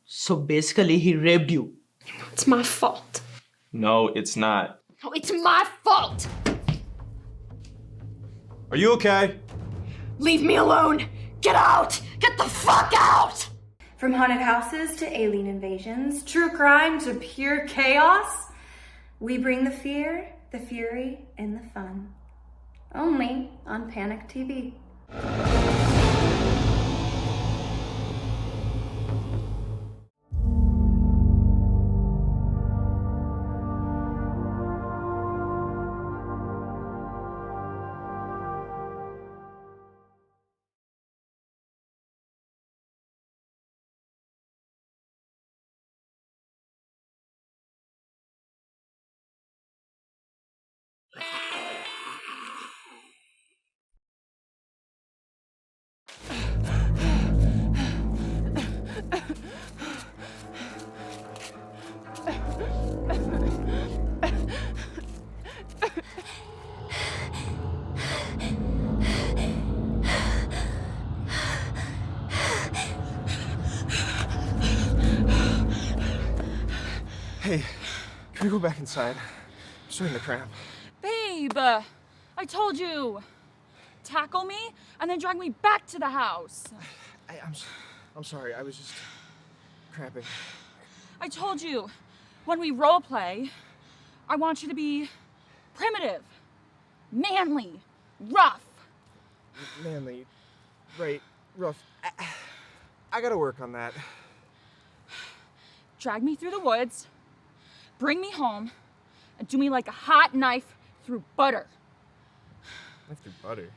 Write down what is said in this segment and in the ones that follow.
So basically, he raped you. It's my fault. No, it's not. No, it's my fault! Are you okay? Leave me alone! Get out! Get the fuck out! From haunted houses to alien invasions, true crime to pure chaos, we bring the fear, the fury, and the fun. Only on Panic TV. Hey, can we go back inside? I'm starting to cramp. Babe, I told you. Tackle me and then drag me back to the house. I'm sorry, I was just cramping. I told you, when we role play, I want you to be primitive, manly, rough. Manly, right, rough. I gotta work on that. Drag me through the woods, bring me home, and do me like a hot knife through butter. Knife through butter?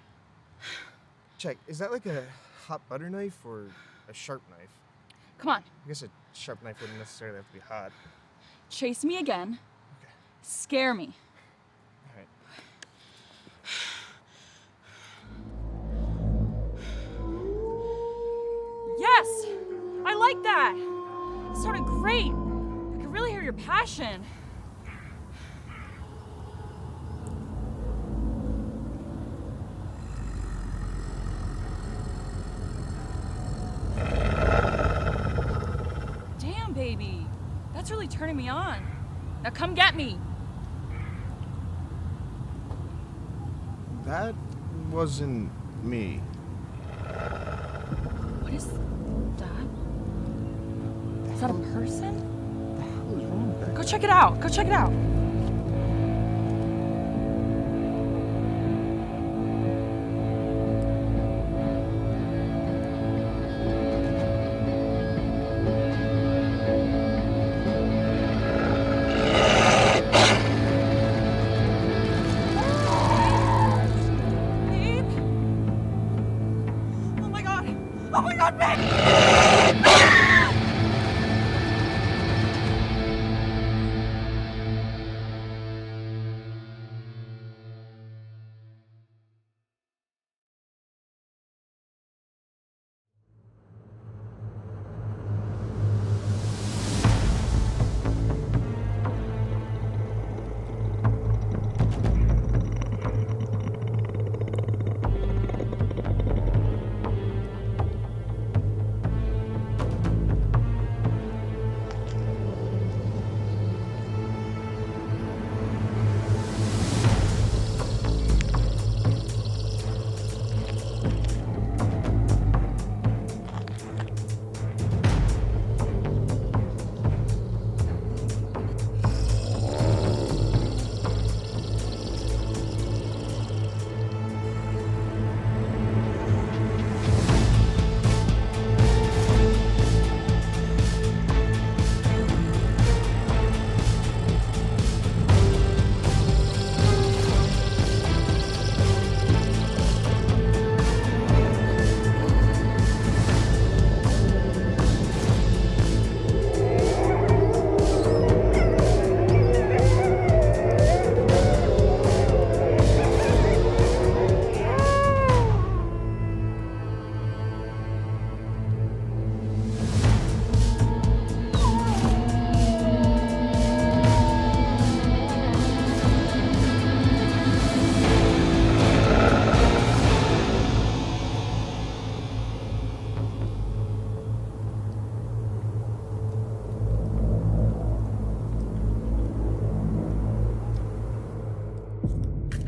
Check, is that like a hot butter knife or a sharp knife? Come on. I guess a sharp knife wouldn't necessarily have to be hot. Chase me again. Okay. Scare me. All right. Yes! I like that! It sounded great. I could really hear your passion. Damn, baby. That's really turning me on. Now come get me. That wasn't me. What is that? Is that a person? What the hell is wrong with that? Go check it out. Go check it out. Babe? Oh my god! Oh my god, babe!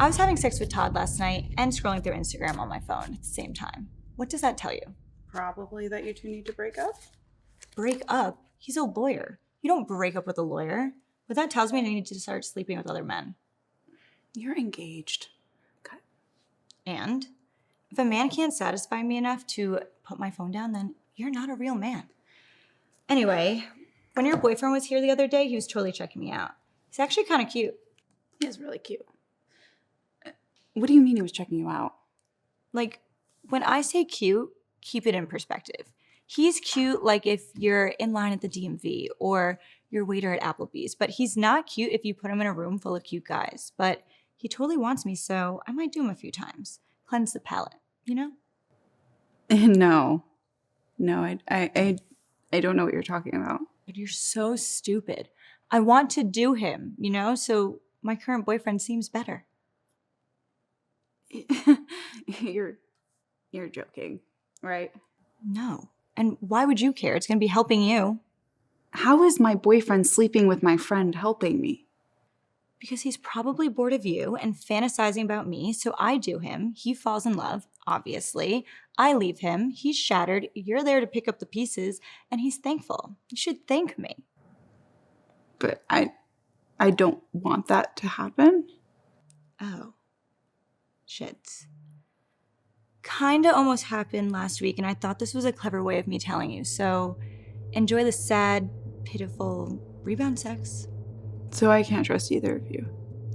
I was having sex with Todd last night and scrolling through Instagram on my phone at the same time. What does that tell you? Probably that you two need to break up. Break up? He's a lawyer. You don't break up with a lawyer. But that tells me I need to start sleeping with other men. You're engaged. Okay. And if a man can't satisfy me enough to put my phone down, then you're not a real man. Anyway, when your boyfriend was here the other day, he was totally checking me out. He's actually kind of cute. He is really cute. What do you mean he was checking you out? Like, when I say cute, keep it in perspective. He's cute like if you're in line at the DMV or your waiter at Applebee's, but he's not cute if you put him in a room full of cute guys. But he totally wants me, so I might do him a few times. Cleanse the palate, you know? No, I don't know what you're talking about. But you're so stupid. I want to do him, you know? So my current boyfriend seems better. You're joking, right? No. And why would you care? It's going to be helping you. How is my boyfriend sleeping with my friend helping me? Because he's probably bored of you and fantasizing about me, so I do him. He falls in love, obviously. I leave him. He's shattered. You're there to pick up the pieces, and he's thankful. You should thank me. But I don't want that to happen. Oh. Shit. Kinda almost happened last week, and I thought this was a clever way of me telling you, so enjoy the sad, pitiful rebound sex. So I can't trust either of you.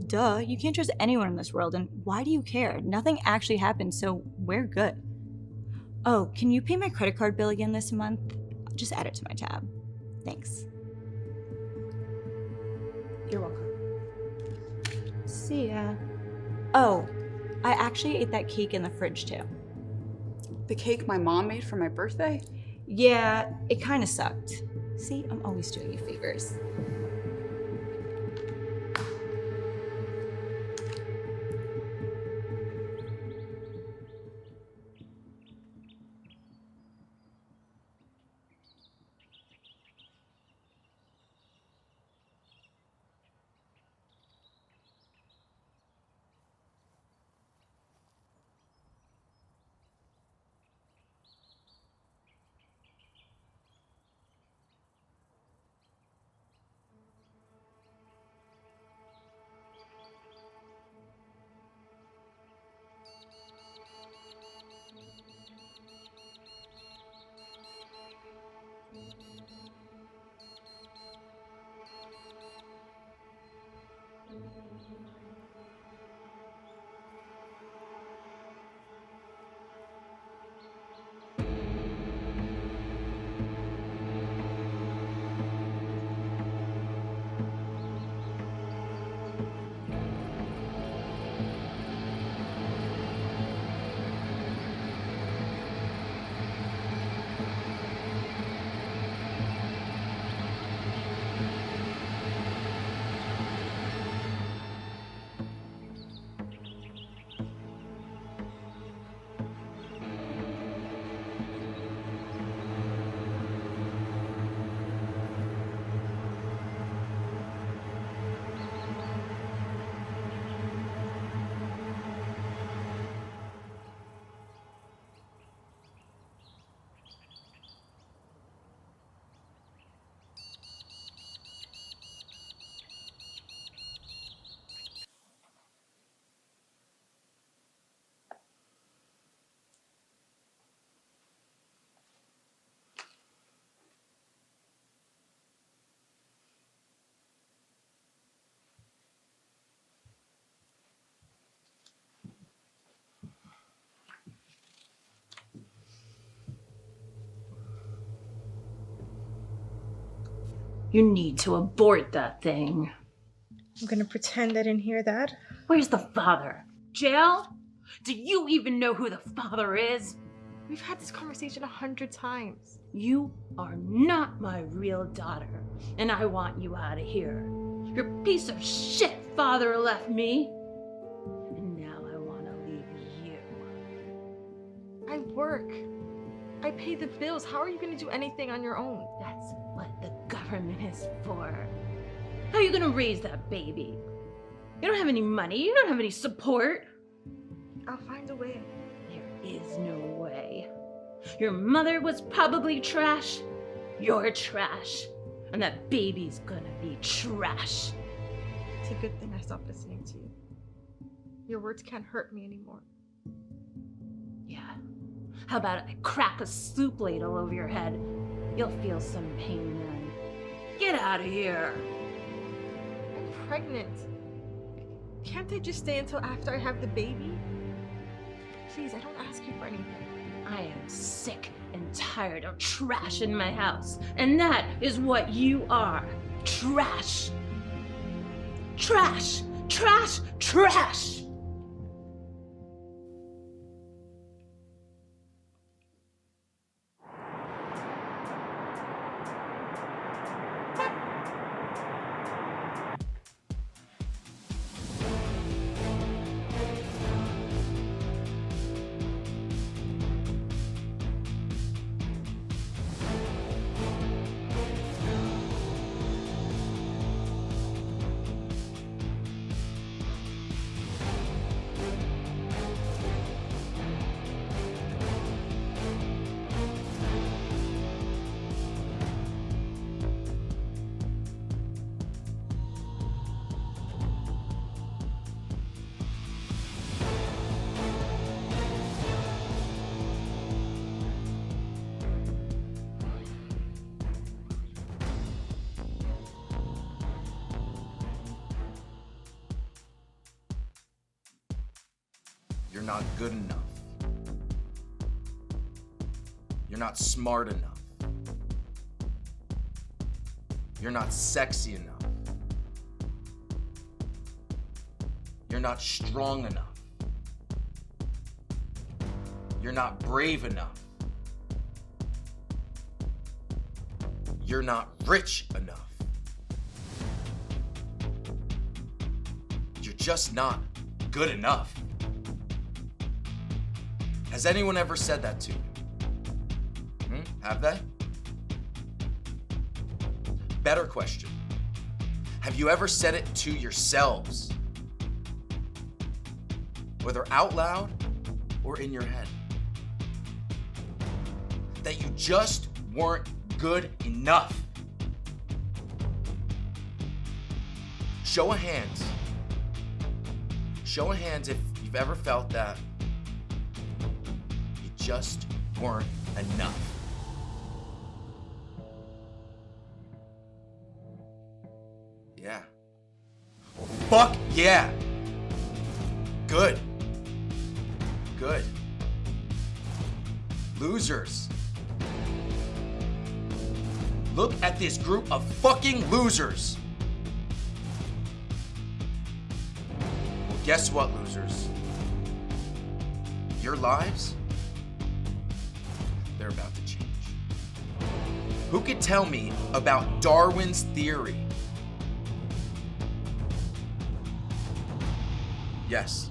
Duh, you can't trust anyone in this world, and why do you care? Nothing actually happened, so we're good. Oh, can you pay my credit card bill again this month? Just add it to my tab. Thanks. You're welcome. See ya. Oh, I actually ate that cake in the fridge too. The cake my mom made for my birthday? Yeah, it kind of sucked. See, I'm always doing you favors. You need to abort that thing. I'm gonna pretend I didn't hear that. Where's the father? Jail? Do you even know who the father is? We've had this conversation 100 times. You are not my real daughter, and I want you out of here. Your piece of shit father left me, and now I want to leave you. I work. I pay the bills. How are you gonna do anything on your own? That's what the government is for. How are you gonna raise that baby? You don't have any money. You don't have any support. I'll find a way. There is no way. Your mother was probably trash. You're trash. And that baby's gonna be trash. It's a good thing I stopped listening to you. Your words can't hurt me anymore. Yeah. How about I crack a soup ladle over your head? You'll feel some pain then. Get out of here. I'm pregnant. Can't I just stay until after I have the baby? Please, I don't ask you for anything. I am sick and tired of trash in my house. And that is what you are. Trash. Trash. Trash. Trash. You're not good enough. You're not smart enough. You're not sexy enough. You're not strong enough. You're not brave enough. You're not rich enough. You're just not good enough. Has anyone ever said that to you? Have they? Better question. Have you ever said it to yourselves? Whether out loud or in your head? That you just weren't good enough. Show of hands. Show of hands if you've ever felt that you just weren't enough. Yeah. Well, fuck yeah. Good. Good. Losers. Look at this group of fucking losers. Well, guess what, losers? Your lives, they're about to change. Who could tell me about Darwin's theory? Yes.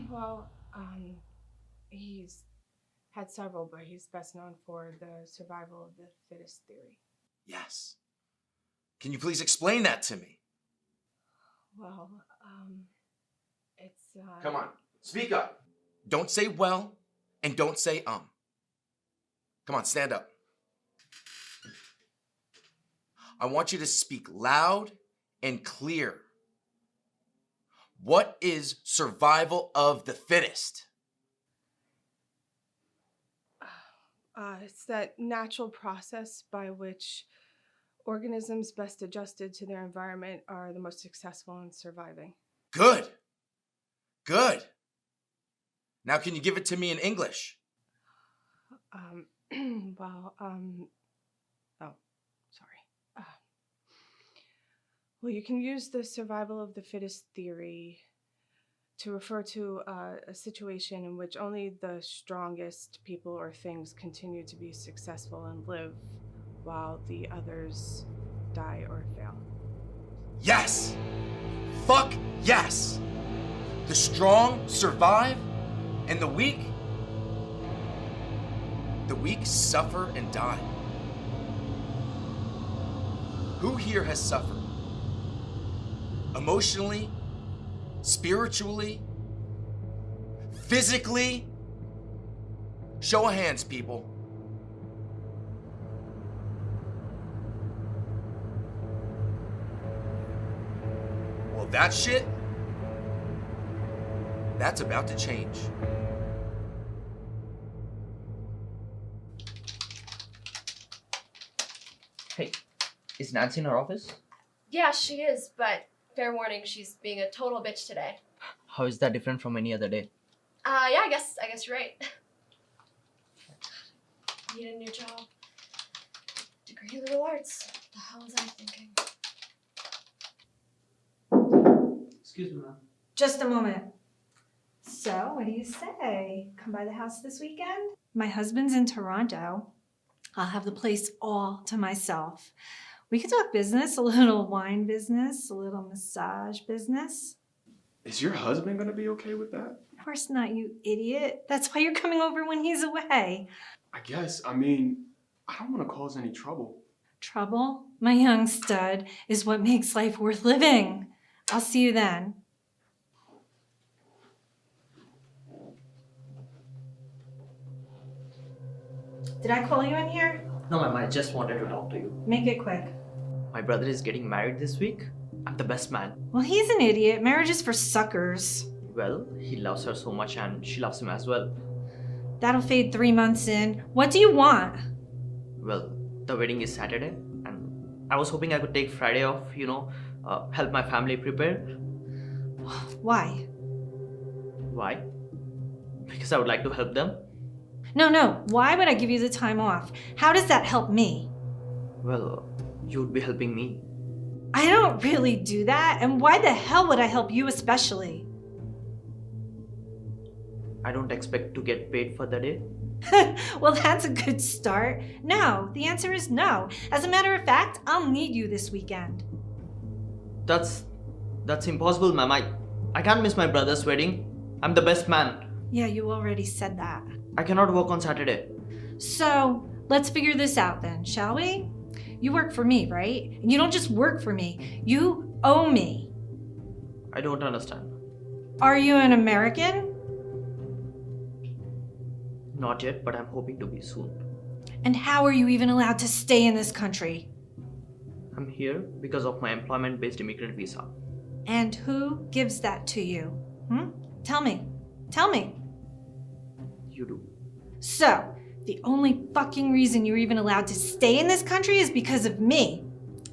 Well, he's had several, but he's best known for the survival of the fittest theory. Yes. Can you please explain that to me? Well, it's Come on, speak up. Don't say well, and don't say Come on, stand up. I want you to speak loud and clear. What is survival of the fittest? It's that natural process by which organisms best adjusted to their environment are the most successful in surviving. Good. Good. Now, can you give it to me in English? Well, you can use the survival of the fittest theory to refer to a situation in which only the strongest people or things continue to be successful and live while the others die or fail. Yes! Fuck yes! The strong survive, and the weak suffer and die. Who here has suffered? emotionally, spiritually, physically. Show of hands, people. Well, that shit, that's about to change. Hey, is Nancy in her office? Yeah, she is, but fair warning, she's being a total bitch today. How is that different from any other day? Yeah, I guess you're right. Need a new job. Degree in liberal arts. The hell was I thinking? Excuse me, ma'am. Just a moment. So, what do you say? Come by the house this weekend? My husband's in Toronto. I'll have the place all to myself. We could talk business, a little wine business, a little massage business. Is your husband gonna be okay with that? Of course not, you idiot. That's why you're coming over when he's away. I guess. I mean, I don't want to cause any trouble. Trouble, my young stud, is what makes life worth living. I'll see you then. Did I call you in here? No, ma'am, I just wanted to talk to you. Make it quick. My brother is getting married this week. I'm the best man. Well, he's an idiot. Marriage is for suckers. Well, he loves her so much and she loves him as well. That'll fade 3 months in. What do you want? Well, the wedding is Saturday and I was hoping I could take Friday off, help my family prepare. Why? Why? Because I would like to help them. No. Why would I give you the time off? How does that help me? Well, you would be helping me. I don't really do that. And why the hell would I help you especially? I don't expect to get paid for the day. Well, that's a good start. No, the answer is no. As a matter of fact, I'll need you this weekend. That's impossible, ma'am. I can't miss my brother's wedding. I'm the best man. Yeah, you already said that. I cannot work on Saturday. So, let's figure this out then, shall we? You work for me, right? And you don't just work for me. You owe me. I don't understand. Are you an American? Not yet, but I'm hoping to be soon. And how are you even allowed to stay in this country? I'm here because of my employment-based immigrant visa. And who gives that to you? Tell me. You do. So, the only fucking reason you're even allowed to stay in this country is because of me.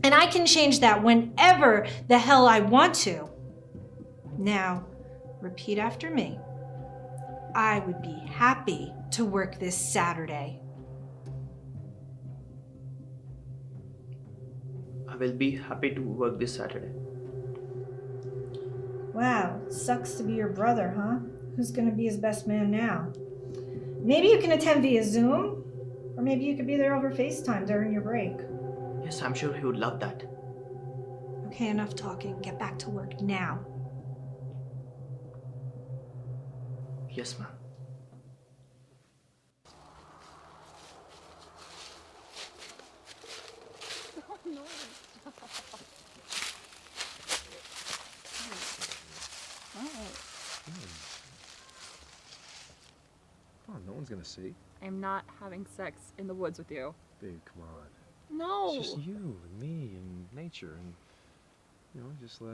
And I can change that whenever the hell I want to. Now, repeat after me. I would be happy to work this Saturday. I will be happy to work this Saturday. Wow, sucks to be your brother, huh? Who's gonna be his best man now? Maybe you can attend via Zoom, or maybe you could be there over FaceTime during your break. Yes, I'm sure he would love that. Okay, enough talking. Get back to work now. Yes, ma'am. Oh, no one's gonna see. I'm not having sex in the woods with you. Babe, come on. No. It's just you and me and nature and, just let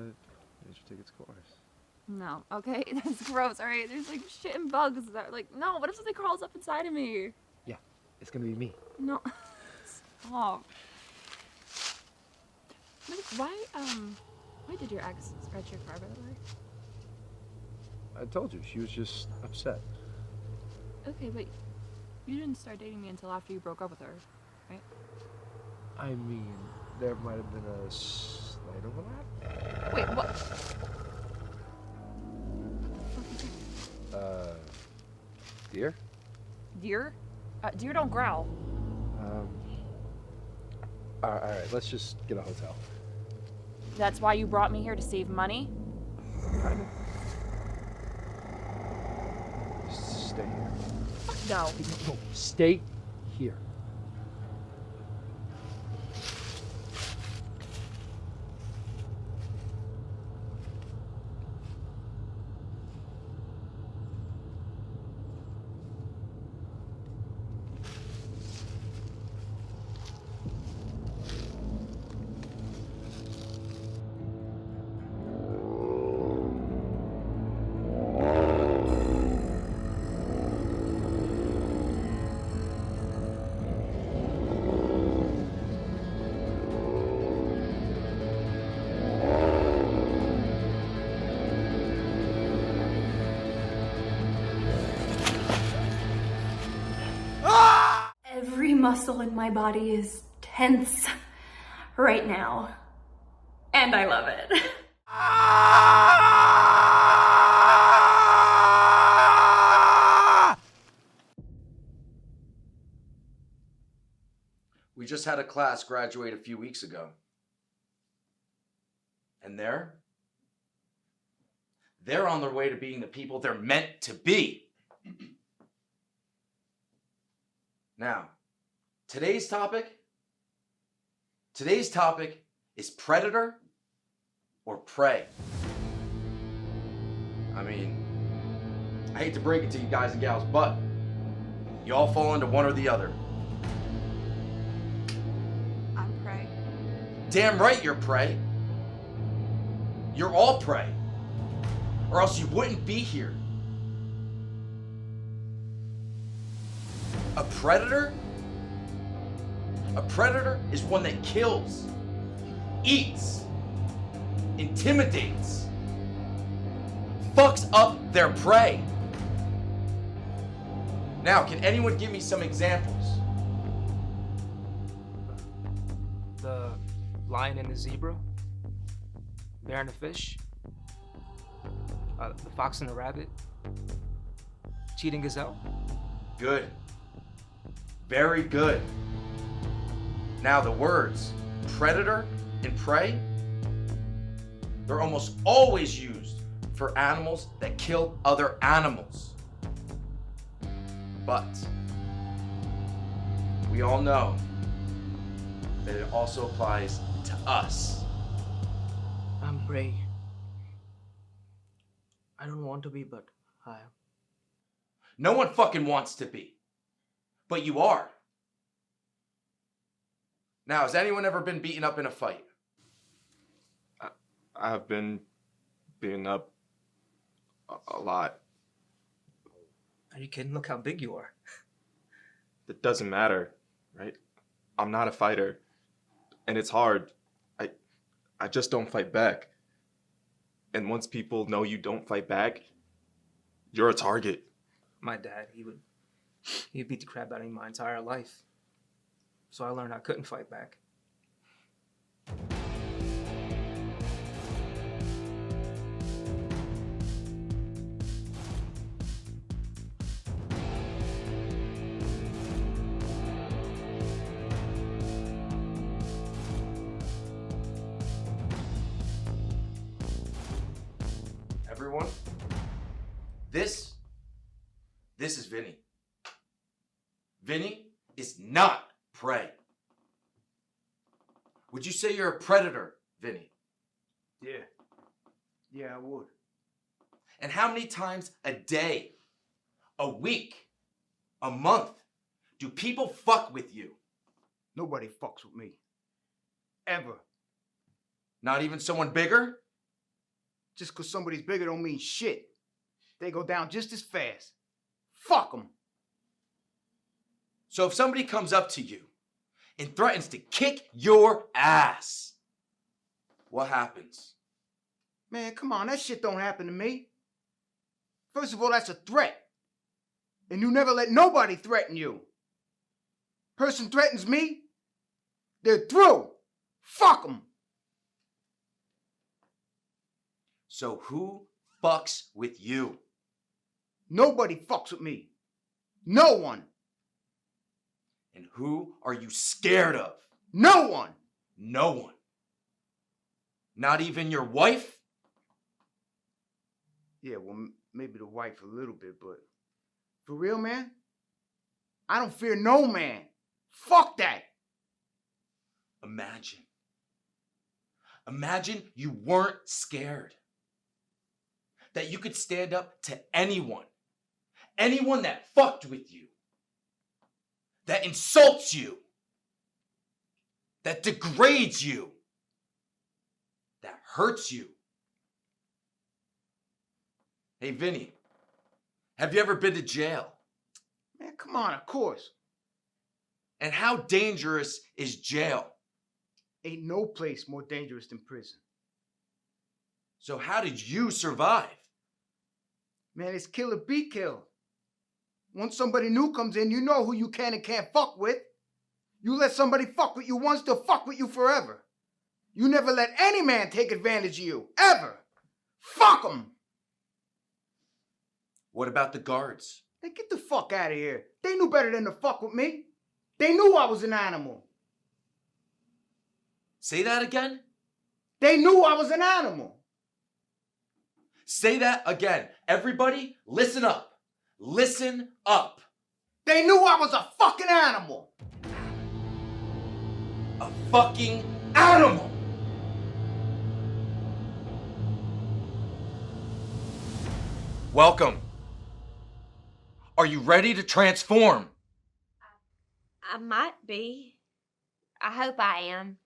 nature take its course. No. Okay, that's gross. All right, there's like shit and bugs that are like, no. What if something crawls up inside of me? Yeah, it's gonna be me. No. Stop. Why did your ex scratch your car, by the way? I told you, she was just upset. Okay, but you didn't start dating me until after you broke up with her, right? I mean, there might have been a slight overlap. Wait, what? Deer? Deer? Deer don't growl. All right, let's just get a hotel. That's why you brought me here, to save money? Just stay here. No. No, stay here. muscle in my body is tense right now. And I love it. We just had a class graduate a few weeks ago. And they're on their way to being the people they're meant to be. Now, today's topic is predator or prey. I mean, I hate to break it to you guys and gals, but you all fall into one or the other. I'm prey. Damn right you're prey. You're all prey. Or else you wouldn't be here. A predator? A predator is one that kills, eats, intimidates, fucks up their prey. Now, can anyone give me some examples? The lion and the zebra, bear and the fish, the fox and the rabbit, cheetah and gazelle. Good. Very good. Now the words predator and prey, they're almost always used for animals that kill other animals. But we all know that it also applies to us. I'm prey. I don't want to be, but I am. No one fucking wants to be, but you are. Now, has anyone ever been beaten up in a fight? I've been beaten up a lot. Are you kidding? Look how big you are. It doesn't matter, right? I'm not a fighter, and it's hard. I just don't fight back. And once people know you don't fight back, you're a target. My dad, he'd beat the crap out of me my entire life. So I learned I couldn't fight back. Everyone, this is Vinny. Vinny is not prey. Would you say you're a predator, Vinny? Yeah, I would. And how many times a day, a week, a month do people fuck with you? Nobody fucks with me. Ever. Not even someone bigger? Just because somebody's bigger don't mean shit. They go down just as fast. Fuck them. So if somebody comes up to you and threatens to kick your ass, what happens? Man, come on, that shit don't happen to me. First of all, that's a threat. And you never let nobody threaten you. Person threatens me, they're through. Fuck them. So who fucks with you? Nobody fucks with me. No one. And who are you scared of? No one. No one. Not even your wife? Yeah, well, maybe the wife a little bit, but for real, man, I don't fear no man. Fuck that. Imagine you weren't scared. That you could stand up to anyone. Anyone that fucked with you. That insults you. That degrades you. That hurts you. Hey, Vinny, have you ever been to jail? Man, come on, of course. And how dangerous is jail? Ain't no place more dangerous than prison. So how did you survive? Man, it's kill or be killed. Once somebody new comes in, you know who you can and can't fuck with. You let somebody fuck with you once, they'll fuck with you forever. You never let any man take advantage of you, ever. Fuck them. What about the guards? Hey, get the fuck out of here. They knew better than to fuck with me. They knew I was an animal. Say that again? They knew I was an animal. Say that again. Everybody, listen up. Listen up. They knew I was a fucking animal. A fucking animal. Welcome. Are you ready to transform? I might be. I hope I am.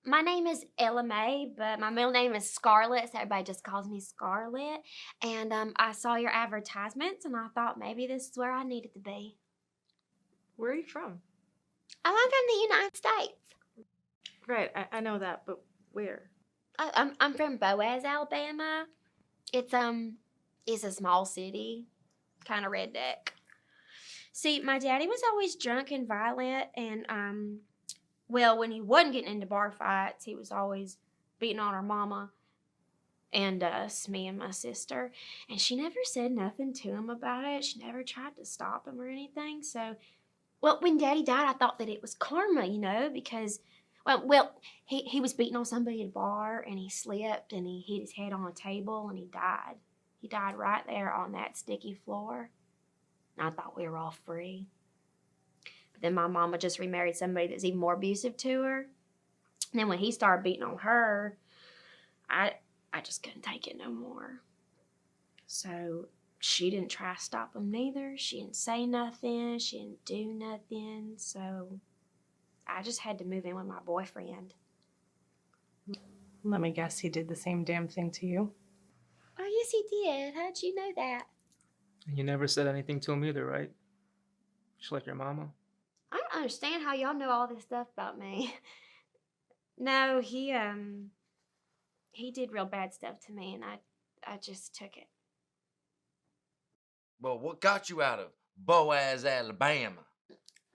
My name is Ella Mae, but my middle name is Scarlett, so everybody just calls me Scarlett. And I saw your advertisements, and I thought maybe this is where I needed to be. Where are you from? I'm from the United States. Right, I know that, but where? I'm from Boaz, Alabama. It's a small city, kind of redneck. See, my daddy was always drunk and violent, and well, when he wasn't getting into bar fights, he was always beating on our mama and us, me and my sister. And she never said nothing to him about it. She never tried to stop him or anything. So, well, when Daddy died, I thought that it was karma, you know, because, well, he was beating on somebody at a bar, and he slipped, and he hit his head on a table, and he died. He died right there on that sticky floor. And I thought we were all free. But then my mama just remarried somebody that's even more abusive to her. And then when he started beating on her, I just couldn't take it no more. So she didn't try to stop him neither. She didn't say nothing. She didn't do nothing. So I just had to move in with my boyfriend. Let me guess, he did the same damn thing to you? Oh, yes, he did. How'd you know that? You never said anything to him either, right? Just like your mama. I don't understand how y'all know all this stuff about me. No, he did real bad stuff to me, and I just took it. Well, what got you out of Boaz, Alabama?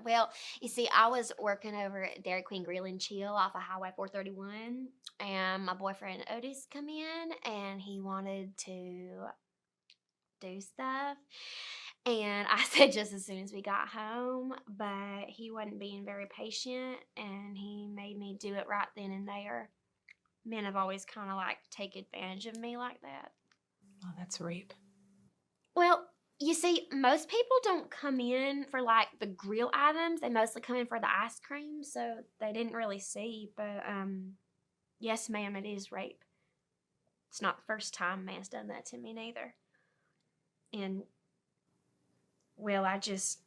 Well, you see, I was working over at Dairy Queen Grill and Chill off of Highway 431, and my boyfriend Otis come in, and he wanted to do stuff. And I said just as soon as we got home, but he wasn't being very patient, and he made me do it right then and there. Men have always kind of like take advantage of me like that. Oh, that's rape. Well, you see, most people don't come in for like the grill items. They mostly come in for the ice cream, so they didn't really see. But yes, ma'am, it is rape. It's not the first time a man's done that to me neither. And well, I just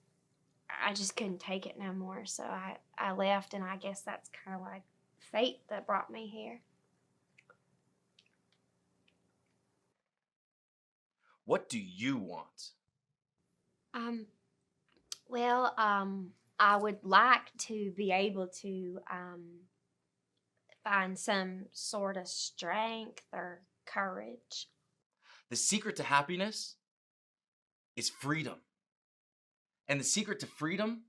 couldn't take it no more, so I left, and I guess that's kind of like fate that brought me here. What do you want? Well, I would like to be able to find some sort of strength or courage. The secret to happiness is freedom. And the secret to freedom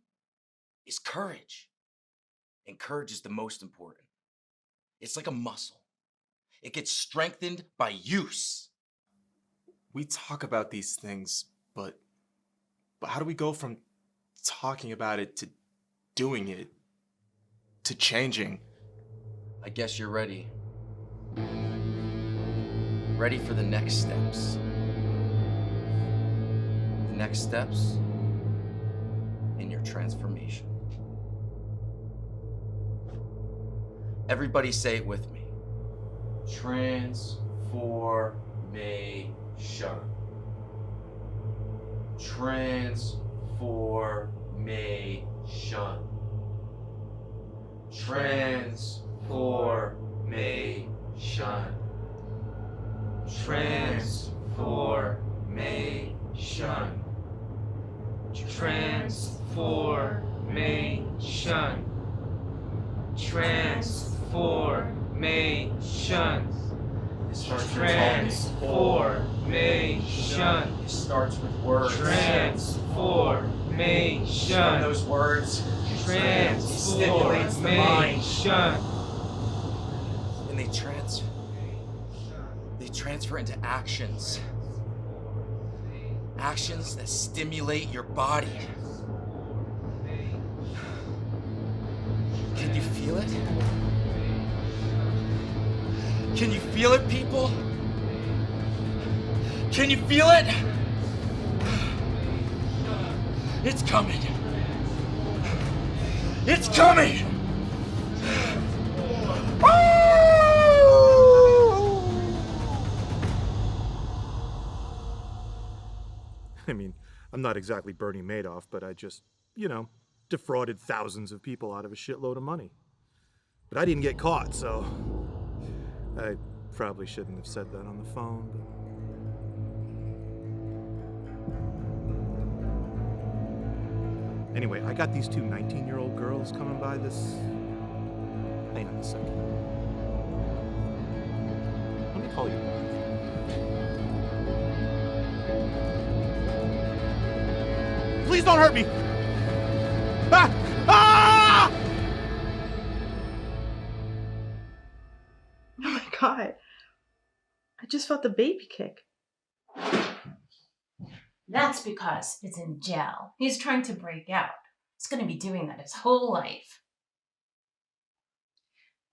is courage. And courage is the most important. It's like a muscle. It gets strengthened by use. We talk about these things, but how do we go from talking about it to doing it, to changing? I guess you're ready. Ready for the next steps. The next steps in your transformation. Everybody say it with me. Transformation. Transformation. Transformation. Transformation. Transformation. It starts with transformation. It starts with words. Transformation. Transformation. Those words stimulates the Transformation. mind. And they transfer into actions. Actions that stimulate your body. Can you feel it? Can you feel it, people? Can you feel it? It's coming. It's coming! I mean, I'm not exactly Bernie Madoff, but I just, defrauded thousands of people out of a shitload of money. But I didn't get caught, so I probably shouldn't have said that on the phone, but... Anyway, I got these two 19-year-old girls coming by this... Hang on a second. Let me call you. Please don't hurt me! Ah! Ah! Oh my god. I just felt the baby kick. That's because it's in jail. He's trying to break out. He's going to be doing that his whole life.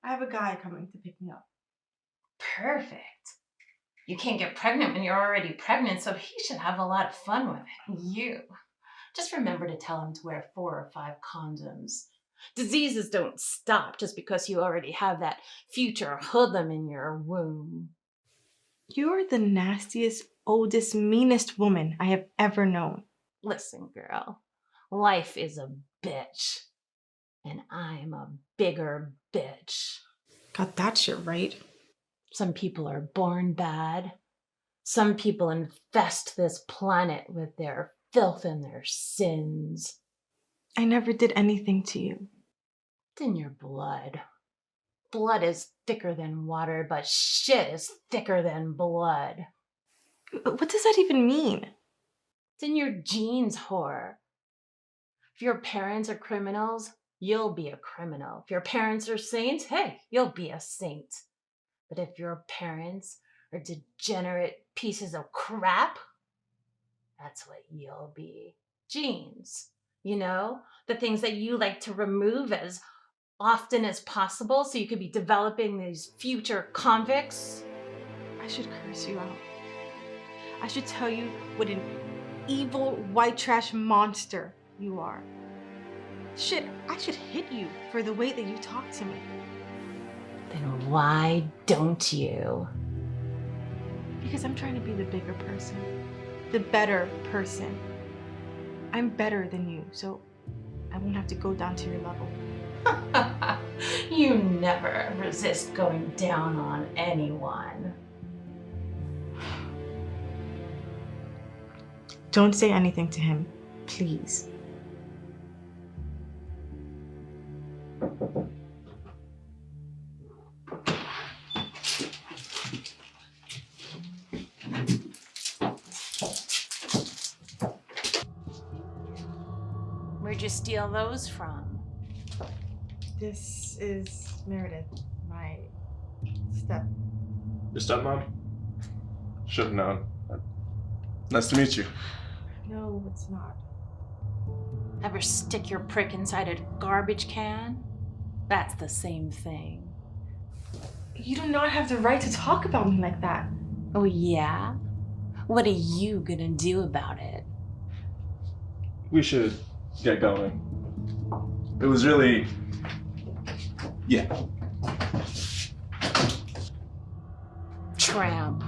I have a guy coming to pick me up. Perfect. You can't get pregnant when you're already pregnant, so he should have a lot of fun with it. You. Just remember to tell him to wear 4 or 5 condoms. Diseases don't stop just because you already have that future hoodlum in your womb. You're the nastiest, oldest, meanest woman I have ever known. Listen, girl. Life is a bitch. And I'm a bigger bitch. Got that shit right. Some people are born bad. Some people infest this planet with their filth and their sins. I never did anything to you. It's in your blood. Blood is thicker than water, but shit is thicker than blood. What does that even mean? It's in your genes, whore. If your parents are criminals, you'll be a criminal. If your parents are saints, hey, you'll be a saint. But if your parents are degenerate pieces of crap, that's what you'll be. Genes. You know? The things that you like to remove as often as possible so you could be developing these future convicts. I should curse you out. I should tell you what an evil white trash monster you are. Shit, I should hit you for the way that you talk to me. Then why don't you? Because I'm trying to be the bigger person. The better person. I'm better than you, so I won't have to go down to your level. You never resist going down on anyone. Don't say anything to him, please. Where'd you steal those from? This is Meredith, my step. Your stepmom? Should have known. Nice to meet you. No, it's not. Ever stick your prick inside a garbage can? That's the same thing. You do not have the right to talk about me like that. Oh yeah? What are you gonna do about it? We should get going. It was really... Yeah. Tramp.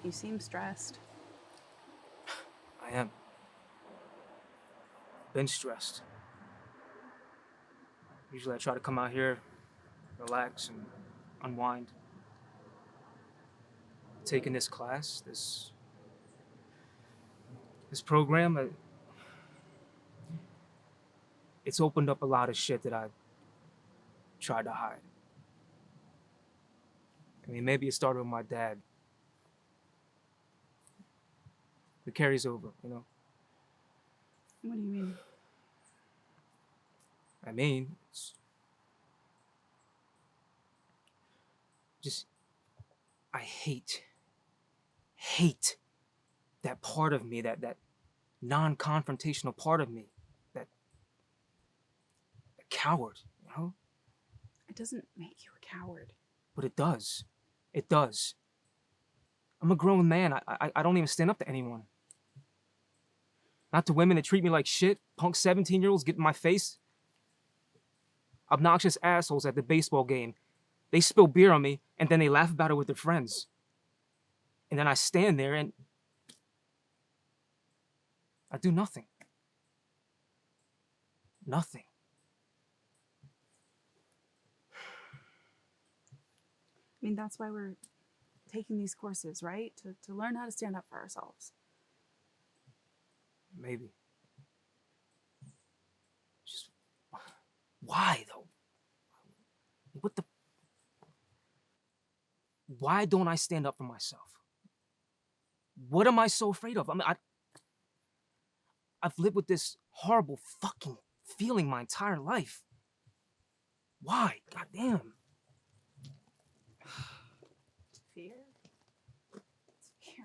You seem stressed. I am. Been stressed. Usually I try to come out here, relax and unwind. Taking this class, this program, it's opened up a lot of shit that I tried to hide. I mean, maybe it started with my dad. It carries over, you know? What do you mean? I mean, it's just, I hate that part of me, that non-confrontational part of me, that coward, you know? It doesn't make you a coward. But it does. It does. I'm a grown man. I don't even stand up to anyone. Not to women that treat me like shit. Punk 17-year-olds get in my face. Obnoxious assholes at the baseball game. They spill beer on me, and then they laugh about it with their friends. And then I stand there and I do nothing. Nothing. I mean, that's why we're taking these courses, right? To learn how to stand up for ourselves. Maybe. Just, why though? What the? Why don't I stand up for myself? What am I so afraid of? I mean, I've lived with this horrible fucking feeling my entire life. Why? Goddamn. Fear? It's fear.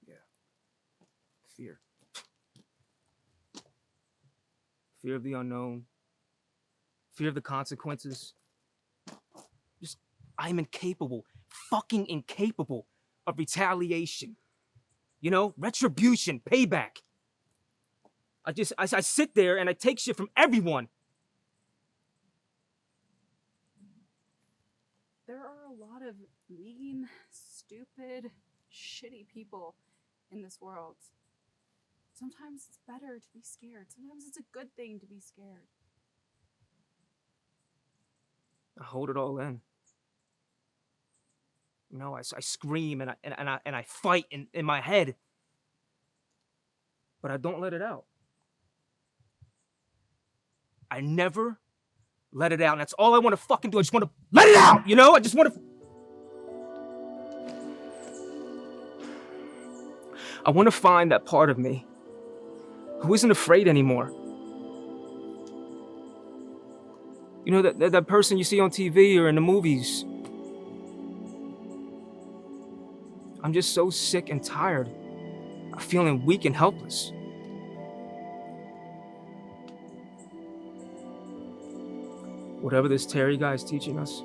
Yeah. Fear. Fear of the unknown. Fear of the consequences. Just, I'm incapable, fucking incapable of retaliation. You know, retribution, payback. I sit there and I take shit from everyone. There are a lot of mean, stupid, shitty people in this world. Sometimes it's better to be scared. Sometimes it's a good thing to be scared. I hold it all in. You know, I scream and I fight in my head. But I don't let it out. I never let it out. And that's all I want to fucking do. I just want to let it out, you know? I just want to... I want to find that part of me who isn't afraid anymore. You know, that person you see on TV or in the movies. I'm just so sick and tired of feeling weak and helpless. Whatever this Terry guy is teaching us,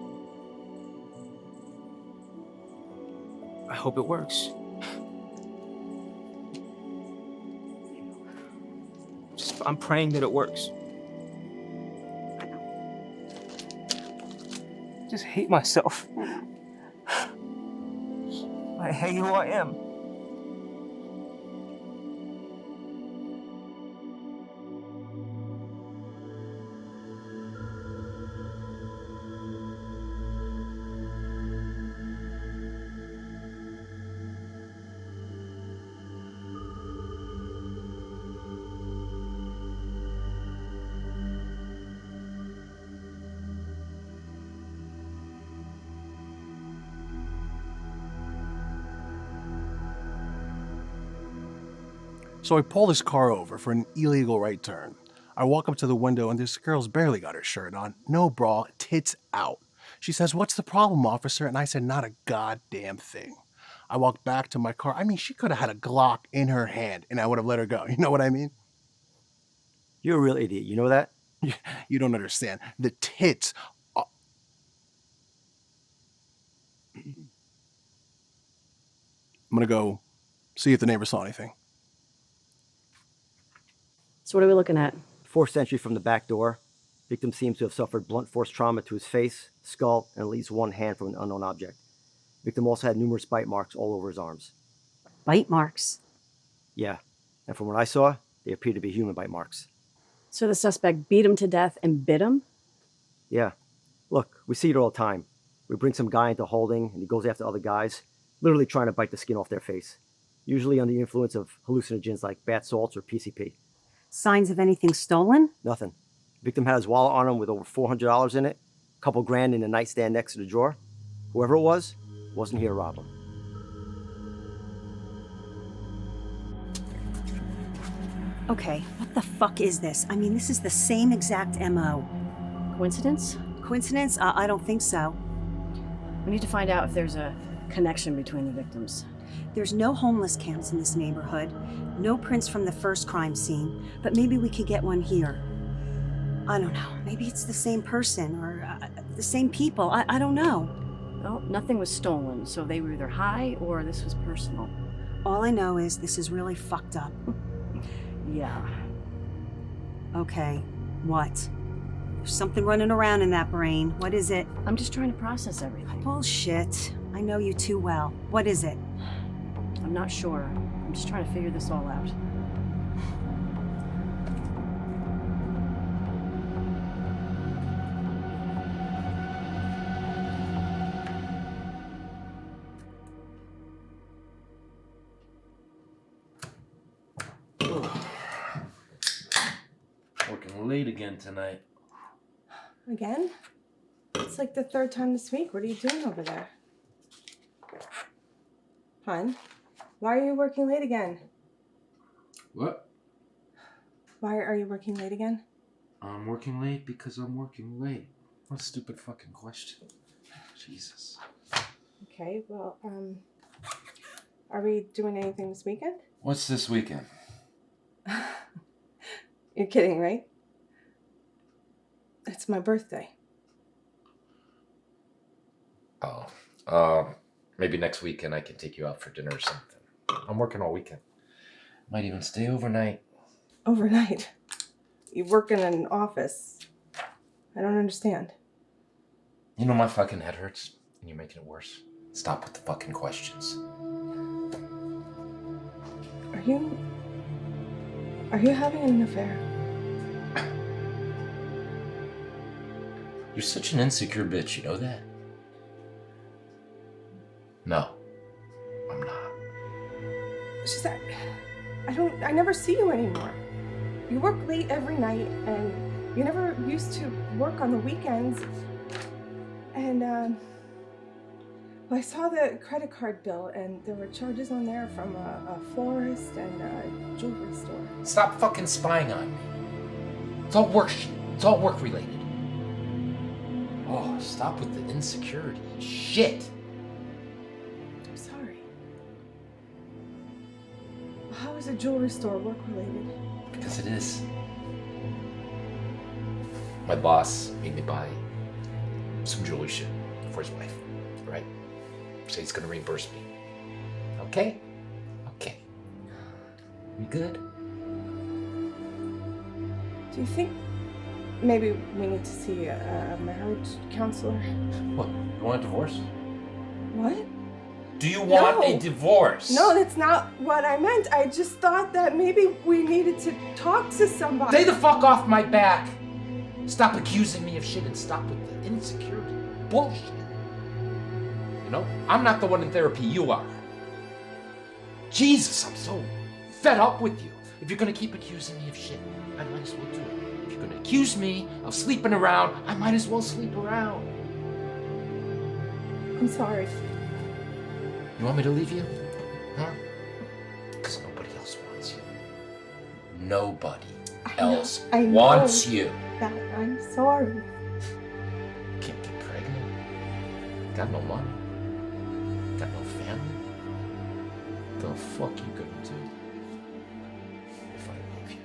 I hope it works. I'm praying that it works. I just hate myself. I hate who I am. So I pull this car over for an illegal right turn. I walk up to the window and this girl's barely got her shirt on. No bra, tits out. She says, "What's the problem, officer?" And I said, "Not a goddamn thing." I walked back to my car. I mean, she could have had a Glock in her hand and I would have let her go. You know what I mean? You're a real idiot. You know that? You don't understand. The tits are... I'm gonna go see if the neighbor saw anything. So what are we looking at? Fourth entry from the back door. Victim seems to have suffered blunt force trauma to his face, skull, and at least one hand from an unknown object. Victim also had numerous bite marks all over his arms. Bite marks? Yeah, and from what I saw, they appear to be human bite marks. So the suspect beat him to death and bit him? Yeah. Look, we see it all the time. We bring some guy into holding, and he goes after other guys, literally trying to bite the skin off their face. Usually under the influence of hallucinogens like bath salts or PCP. Signs of anything stolen? Nothing. Victim had his wallet on him with over $400 in it, a couple grand in the nightstand next to the drawer. Whoever it wasn't here to rob him. Okay, what the fuck is this? I mean, this is the same exact MO. Coincidence? Coincidence? I don't think so. We need to find out if there's a connection between the victims. There's no homeless camps in this neighborhood, no prints from the first crime scene, but maybe we could get one here. I don't know. Maybe it's the same person or the same people. I don't know. Well, nothing was stolen, so they were either high or this was personal. All I know is this is really fucked up. Yeah. Okay, what? There's something running around in that brain. What is it? I'm just trying to process everything. Bullshit. I know you too well. What is it? I'm not sure. I'm just trying to figure this all out. Working late again tonight. Again? It's like the third time this week. What are you doing over there? Hun, why are you working late again? What? Why are you working late again? I'm working late because I'm working late. What a stupid fucking question. Jesus. Okay, well, are we doing anything this weekend? What's this weekend? You're kidding, right? It's my birthday. Oh, maybe next weekend I can take you out for dinner or something. I'm working all weekend. Might even stay overnight. Overnight? You work in an office. I don't understand. You know my fucking head hurts, and you're making it worse. Stop with the fucking questions. Are you having an affair? You're such an insecure bitch, you know that? No, I'm not. It's just that I never see you anymore. You work late every night and you never used to work on the weekends. And well, I saw the credit card bill and there were charges on there from a florist and a jewelry store. Stop fucking spying on me. It's all work related. Oh, stop with the insecurity. Shit. I'm sorry. How is a jewelry store work related? Because it is. My boss made me buy some jewelry shit for his wife, right? So he's gonna reimburse me. Okay? Okay. We good? Do you think maybe we need to see a marriage counselor? What? You want a divorce? What? Do you want a divorce? No, that's not what I meant. I just thought that maybe we needed to talk to somebody. Stay the fuck off my back! Stop accusing me of shit and stop with the insecurity bullshit. You know, I'm not the one in therapy, you are. Jesus, I'm so fed up with you. If you're gonna keep accusing me of shit, I might as well do it. If you're gonna accuse me of sleeping around, I might as well sleep around. I'm sorry. You want me to leave you? Huh? Because nobody else wants you. Nobody else wants you. That I'm sorry. Can't get pregnant. Got no money. Got no family. The fuck you gonna do if I leave you?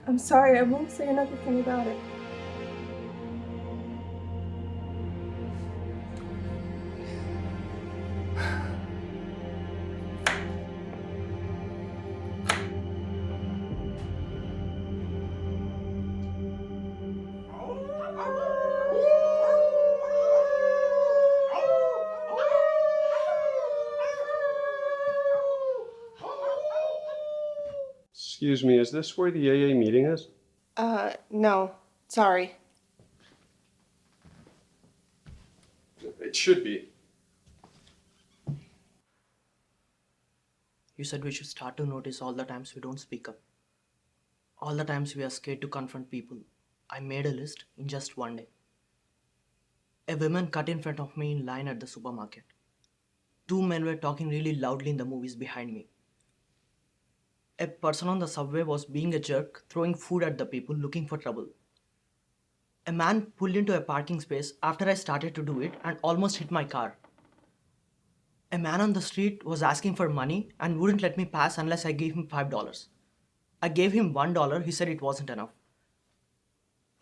I'm sorry. I won't say another thing about it. Excuse me, is this where the AA meeting is? No. Sorry. It should be. You said we should start to notice all the times we don't speak up. All the times we are scared to confront people. I made a list in just one day. A woman cut in front of me in line at the supermarket. 2 men were talking really loudly in the movies behind me. A person on the subway was being a jerk, throwing food at the people looking for trouble. A man pulled into a parking space after I started to do it and almost hit my car. A man on the street was asking for money and wouldn't let me pass unless I gave him $5. I gave him $1, he said it wasn't enough.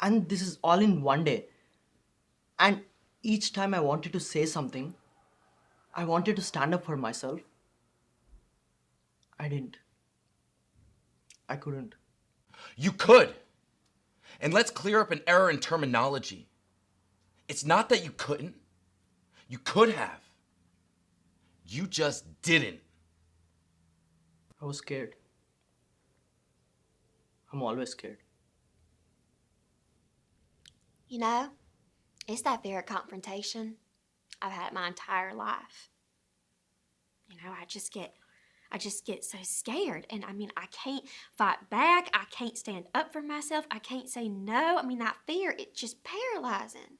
And this is all in one day. And each time I wanted to say something, I wanted to stand up for myself, I didn't. I couldn't. You could. And let's clear up an error in terminology. It's not that you couldn't. You could have. You just didn't. I was scared. I'm always scared. You know, it's that fear of confrontation. I've had it my entire life. You know, I just get so scared. And I mean, I can't fight back. I can't stand up for myself. I can't say no. I mean, that fear, it's just paralyzing.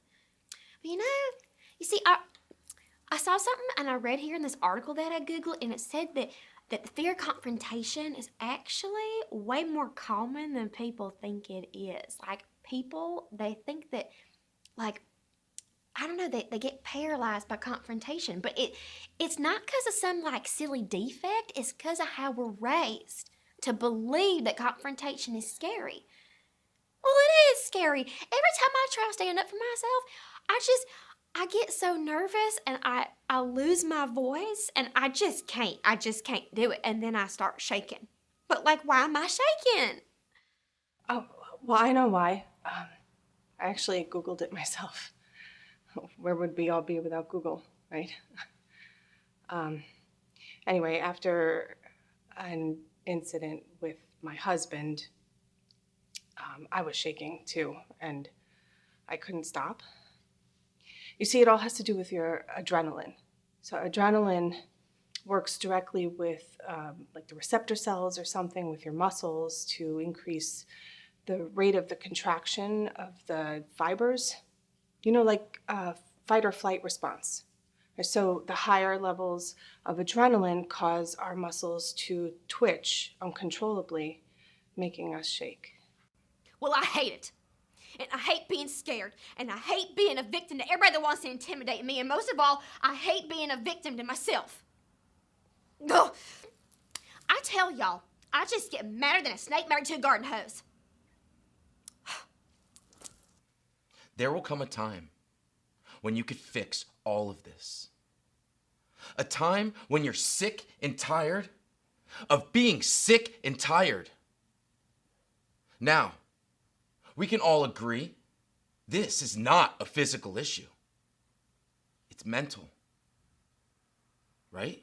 But you see, I saw something and I read here in this article that I Googled, and it said that the fear of confrontation is actually way more common than people think it is. Like, people, they think that, like, I don't know, they get paralyzed by confrontation, but it's not because of some like silly defect, it's because of how we're raised to believe that confrontation is scary. Well, it is scary. Every time I try to stand up for myself, I get so nervous and I lose my voice and I just can't do it. And then I start shaking. But like, why am I shaking? Oh, well, I know why. I actually Googled it myself. Where would we all be without Google, right? Anyway, after an incident with my husband, I was shaking too, and I couldn't stop. You see, it all has to do with your adrenaline. So adrenaline works directly with like the receptor cells or something with your muscles to increase the rate of the contraction of the fibers. You know, like fight or flight response. So the higher levels of adrenaline cause our muscles to twitch uncontrollably, making us shake. Well, I hate it. And I hate being scared. And I hate being a victim to everybody that wants to intimidate me. And most of all, I hate being a victim to myself. Ugh. I tell y'all, I just get madder than a snake married to a garden hose. There will come a time when you could fix all of this. A time when you're sick and tired of being sick and tired. Now, we can all agree this is not a physical issue. It's mental. Right?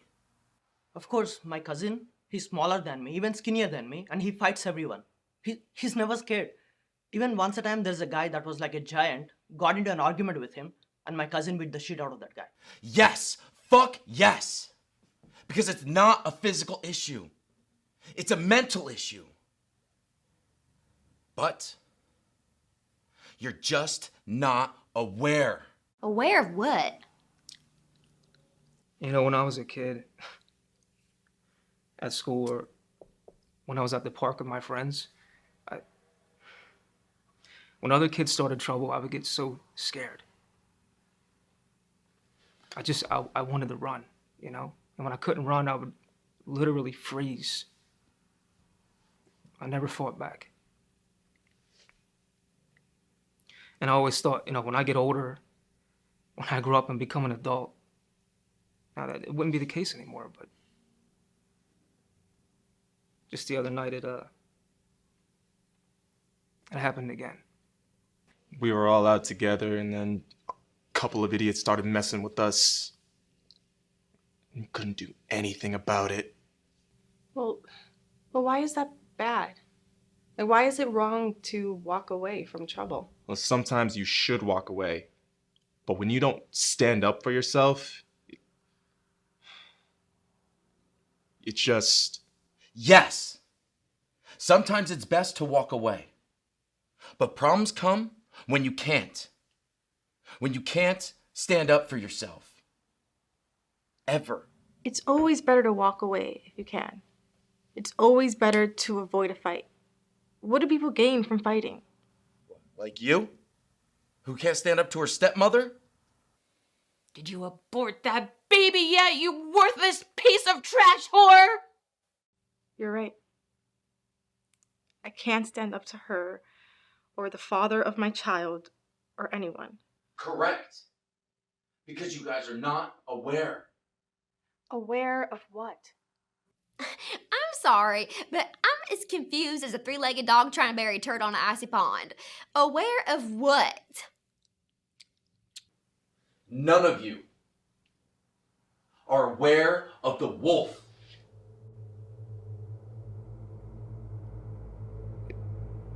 Of course, my cousin, he's smaller than me, even skinnier than me, and he fights everyone. He's never scared. Even once a time, there's a guy that was like a giant, got into an argument with him, and my cousin beat the shit out of that guy. Yes! Fuck yes! Because it's not a physical issue. It's a mental issue. But you're just not aware. Aware of what? You know, when I was a kid, at school or when I was at the park with my friends, when other kids started trouble, I would get so scared. I wanted to run, you know? And when I couldn't run, I would literally freeze. I never fought back. And I always thought, you know, when I get older, when I grow up and become an adult, now that it wouldn't be the case anymore, but just the other night it happened again. We were all out together, and then a couple of idiots started messing with us. We couldn't do anything about it. Well, why is that bad? Like, why is it wrong to walk away from trouble? Well, sometimes you should walk away. But when you don't stand up for yourself, it just... Yes! Sometimes it's best to walk away. But problems come when you can't. When you can't stand up for yourself. Ever. It's always better to walk away if you can. It's always better to avoid a fight. What do people gain from fighting? Like you? Who can't stand up to her stepmother? Did you abort that baby yet, you worthless piece of trash whore? You're right. I can't stand up to her or the father of my child or anyone. Correct. Because you guys are not aware. Aware of what? I'm sorry, but I'm as confused as a three-legged dog trying to bury a turd on an icy pond. Aware of what? None of you are aware of the wolf.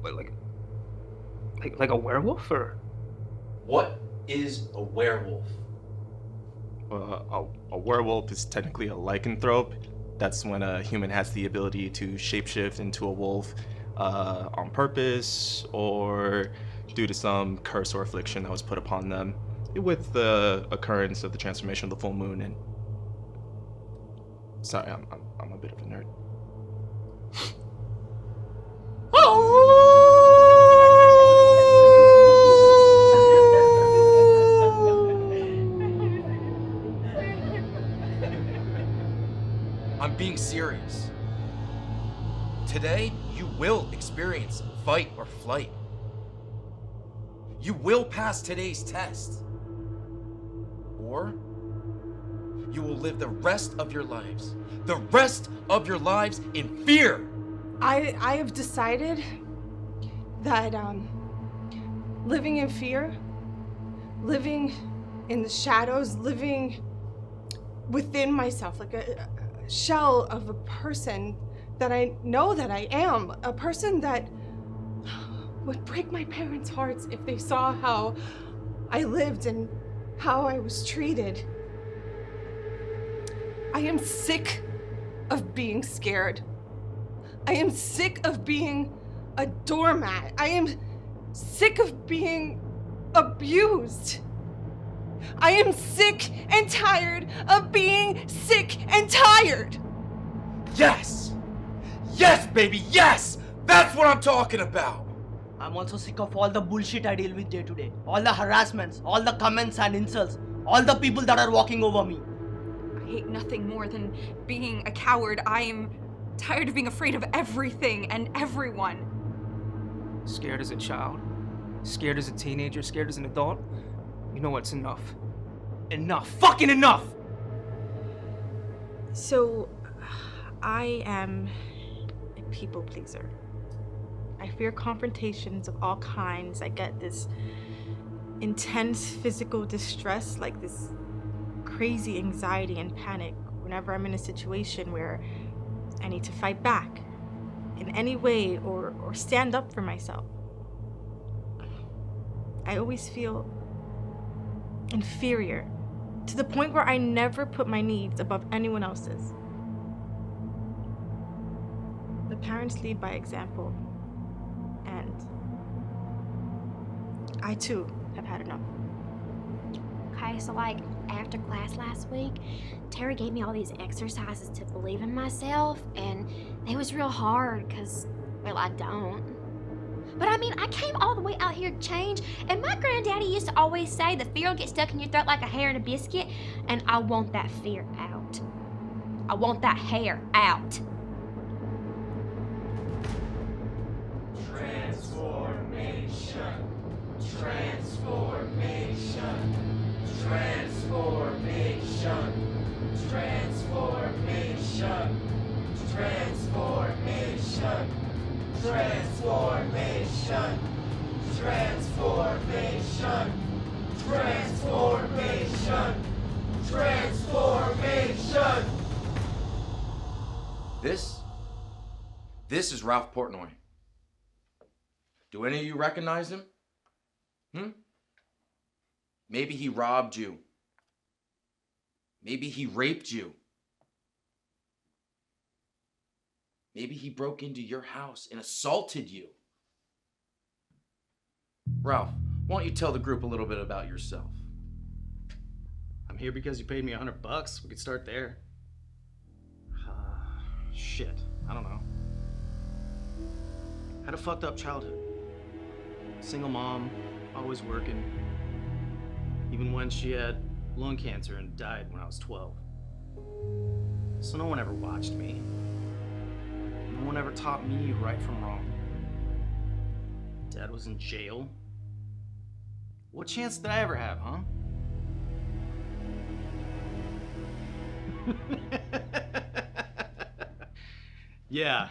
But like a werewolf, or? What is a werewolf? A werewolf is technically a lycanthrope. That's when a human has the ability to shapeshift into a wolf on purpose or due to some curse or affliction that was put upon them with the occurrence of the transformation of the full moon. And sorry, I'm a bit of a nerd. I'm being serious. Today, you will experience fight or flight. You will pass today's test. Or you will live the rest of your lives in fear. I have decided that living in fear, living in the shadows, living within myself, like a shell of a person that I know that I am, a person that would break my parents' hearts if they saw how I lived and how I was treated. I am sick of being scared. I am sick of being a doormat. I am sick of being abused. I am sick and tired of being sick and tired. Yes! Yes, baby, yes! That's what I'm talking about! I'm also sick of all the bullshit I deal with day to day. All the harassments, all the comments and insults, all the people that are walking over me. I hate nothing more than being a coward. I am tired of being afraid of everything and everyone. Scared as a child? Scared as a teenager? Scared as an adult? You know what's enough? Enough! Fucking enough! So, I am a people pleaser. I fear confrontations of all kinds. I get this intense physical distress, like this crazy anxiety and panic whenever I'm in a situation where I need to fight back in any way or stand up for myself. I always feel inferior to the point where I never put my needs above anyone else's. The parents lead by example, and I too have had enough. Okay, so like after class last week, Terry gave me all these exercises to believe in myself, and they was real hard because, well, I don't. But I mean, I came all the way out here to change, and my granddaddy used to always say the fear will get stuck in your throat like a hair in a biscuit, and I want that fear out. I want that hair out. Transformation, transformation, transformation, transformation, transformation, transformation, transformation, transformation, transformation. This is Ralph Portnoy. Do any of you recognize him? Maybe he robbed you. Maybe he raped you. Maybe he broke into your house and assaulted you. Ralph, why don't you tell the group a little bit about yourself? I'm here because you paid me $100. We could start there. Shit. I don't know. Had a fucked up childhood. Single mom, always working. Even when she had lung cancer and died when I was 12. So no one ever watched me. No one ever taught me right from wrong. Dad was in jail. What chance did I ever have, huh? Yeah,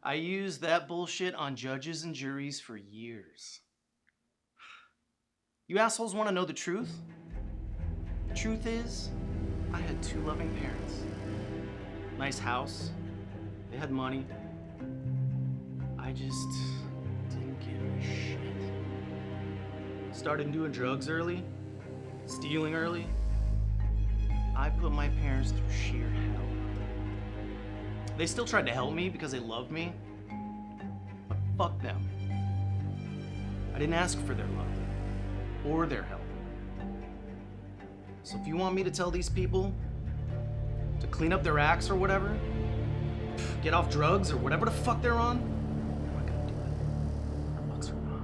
I used that bullshit on judges and juries for years. You assholes want to know the truth? The truth is, I had 2 loving parents. Nice house. They had money. I just didn't give a shit. Started doing drugs early, stealing early. I put my parents through sheer hell. They still tried to help me because they loved me, but fuck them. I didn't ask for their love or their help. So if you want me to tell these people to clean up their acts or whatever, get off drugs or whatever the fuck they're on, I'm not gonna do it. Fucks are not.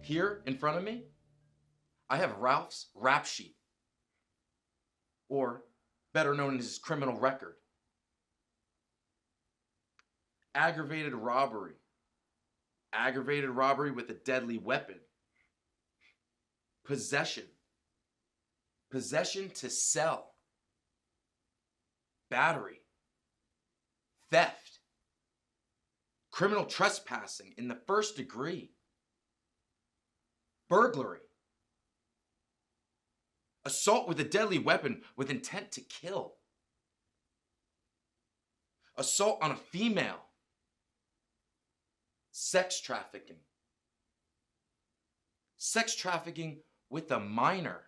Here in front of me, I have Ralph's rap sheet, or better known as his criminal record. Aggravated robbery with a deadly weapon, possession to sell, battery, theft, criminal trespassing in the 1st degree, burglary, assault with a deadly weapon with intent to kill, assault on a female, sex trafficking with a minor,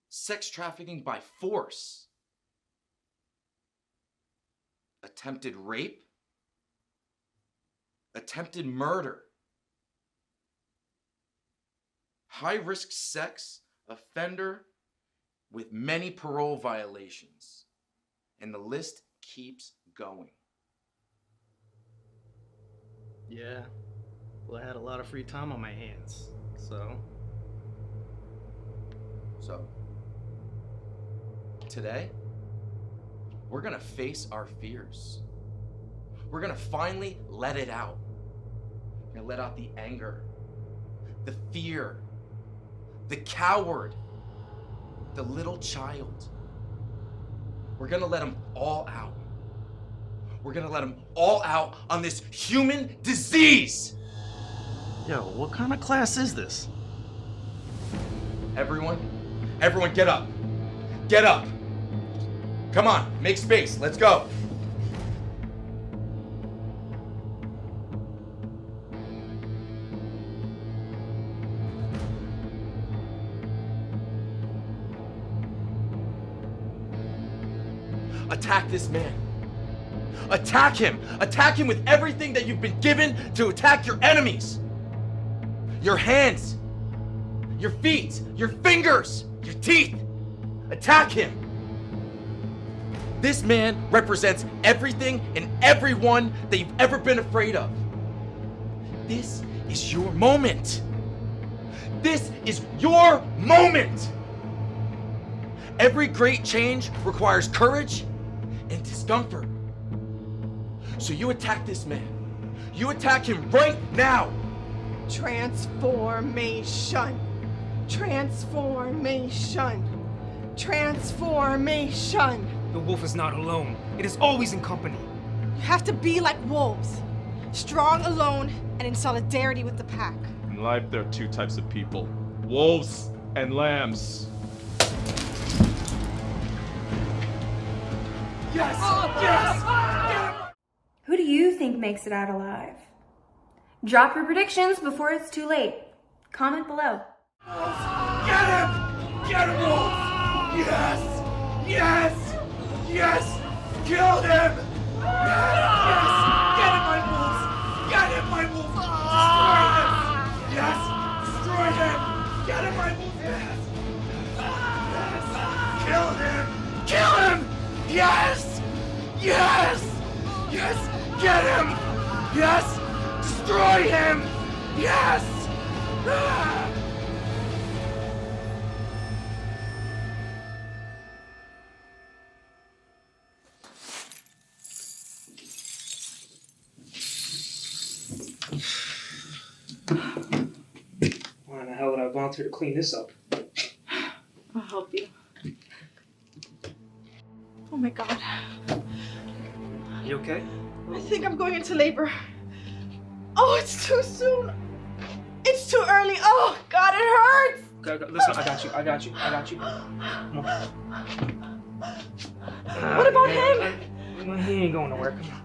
sex trafficking by force, attempted rape, attempted murder, high-risk sex offender with many parole violations, and the list keeps going. Yeah, well, I had a lot of free time on my hands, so today, we're gonna face our fears. We're gonna finally let it out. We're gonna let out the anger, the fear, the coward, the little child. We're gonna let them all out. We're gonna let them all out on this human disease. Yo, what kind of class is this? Everyone get up. Get up. Come on, make space, let's go. Attack this man. Attack him. Attack him with everything that you've been given to attack your enemies. Your hands, your feet, your fingers, your teeth. Attack him. This man represents everything and everyone that you've ever been afraid of. This is your moment. This is your moment. Every great change requires courage and discomfort. So you attack this man. You attack him right now. Transformation. Transformation. Transformation. The wolf is not alone. It is always in company. You have to be like wolves. Strong alone and in solidarity with the pack. In life, there are 2 types of people. Wolves and lambs. Yes! Yes! Who do you think makes it out alive? Drop your predictions before it's too late. Comment below. Get him! Get him, Wolf! Yes! Yes! Yes! Kill him! Yes! Yes! Get him, my wolves! Get him, my wolves! Destroy him! Yes! Destroy him! Get him, my wolves! Yes! Yes! Kill him! Kill him! Yes! Yes! Yes! Get him! Yes! Destroy him! Yes! Ah! Why in the hell would I volunteer to clean this up? I'll help you. Oh my god. You okay? I think I'm going into labor. Oh, it's too soon. It's too early. Oh, God, it hurts. Listen, I got you. Come on. What about him? He ain't going nowhere. Come on.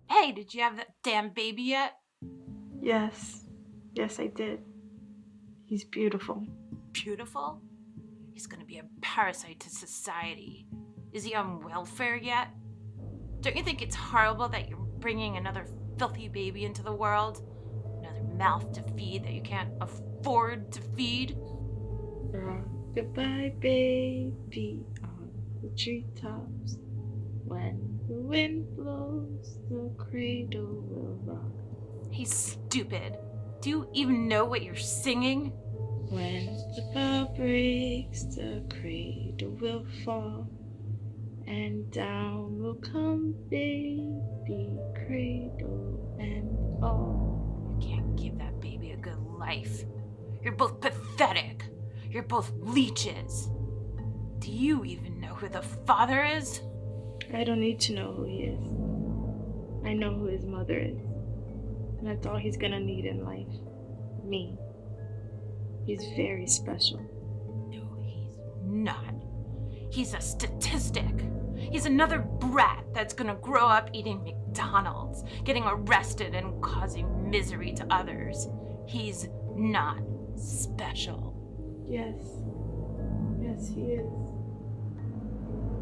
Hey, did you have that damn baby yet? Yes. Yes, I did. He's beautiful. Beautiful? He's gonna be a parasite to society. Is he on welfare yet? Don't you think it's horrible that you're bringing another filthy baby into the world? Another mouth to feed that you can't afford to feed? Goodbye, baby, on the treetops. When the wind blows, the cradle will rock. He's stupid. Do you even know what you're singing? When the bell breaks, the cradle will fall, and down will come baby, cradle and all. You can't give that baby a good life. You're both pathetic. You're both leeches. Do you even know who the father is? I don't need to know who he is. I know who his mother is. And that's all he's gonna need in life. Me. He's very special. No, he's not. He's a statistic. He's another brat that's gonna grow up eating McDonald's, getting arrested and causing misery to others. He's not special. Yes. Yes, he is.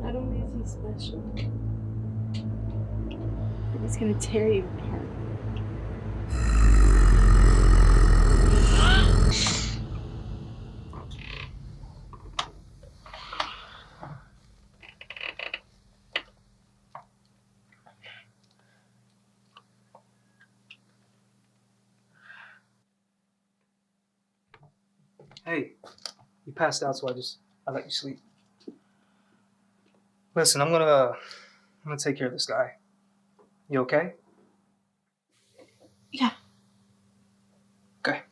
Not only is he special, but he's gonna tear you apart. Hey, you passed out, so I let you sleep. Listen, I'm gonna take care of this guy. You okay? Yeah. Okay.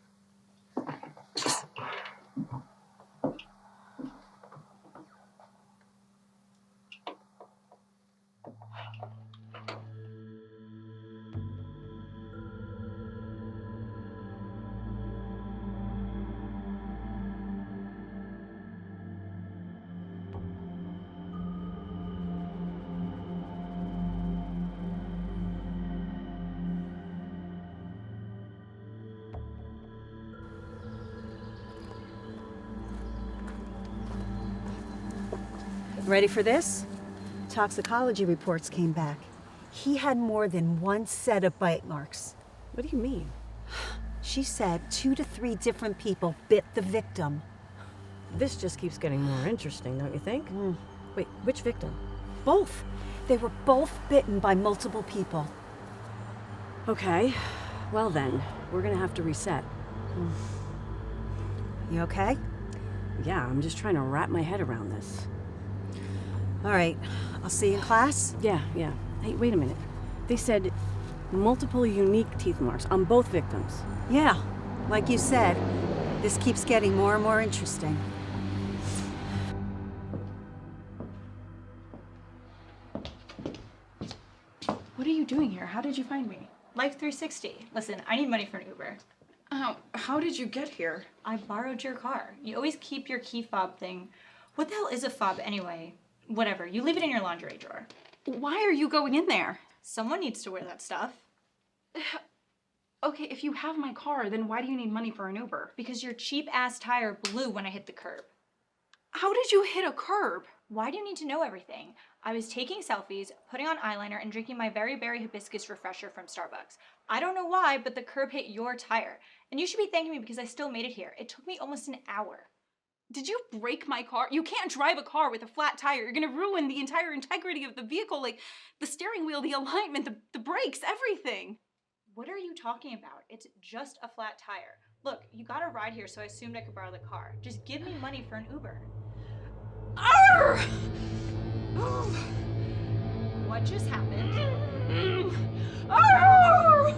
Ready for this? Toxicology reports came back. He had more than one set of bite marks. What do you mean? She said 2 to 3 different people bit the victim. This just keeps getting more interesting, don't you think? Wait, which victim? Both. They were both bitten by multiple people. Okay, well then, we're gonna have to reset. You okay? Yeah, I'm just trying to wrap my head around this. All right, I'll see you in class? Yeah. Hey, wait a minute. They said multiple unique teeth marks on both victims. Yeah, like you said, this keeps getting more and more interesting. What are you doing here? How did you find me? Life 360. Listen, I need money for an Uber. Oh, how did you get here? I borrowed your car. You always keep your key fob thing. What the hell is a fob anyway? Whatever, you leave it in your lingerie drawer. Why are you going in there? Someone needs to wear that stuff. Okay, if you have my car, then why do you need money for an Uber? Because your cheap ass tire blew when I hit the curb. How did you hit a curb? Why do you need to know everything? I was taking selfies, putting on eyeliner, and drinking my very berry hibiscus refresher from Starbucks. I don't know why, but the curb hit your tire. And you should be thanking me because I still made it here. It took me almost an hour. Did you break my car? You can't drive a car with a flat tire. You're gonna ruin the entire integrity of the vehicle, like the steering wheel, the alignment, the brakes, everything. What are you talking about? It's just a flat tire. Look, you got a ride here, so I assumed I could borrow the car. Just give me money for an Uber. Arr! What just happened? Arr!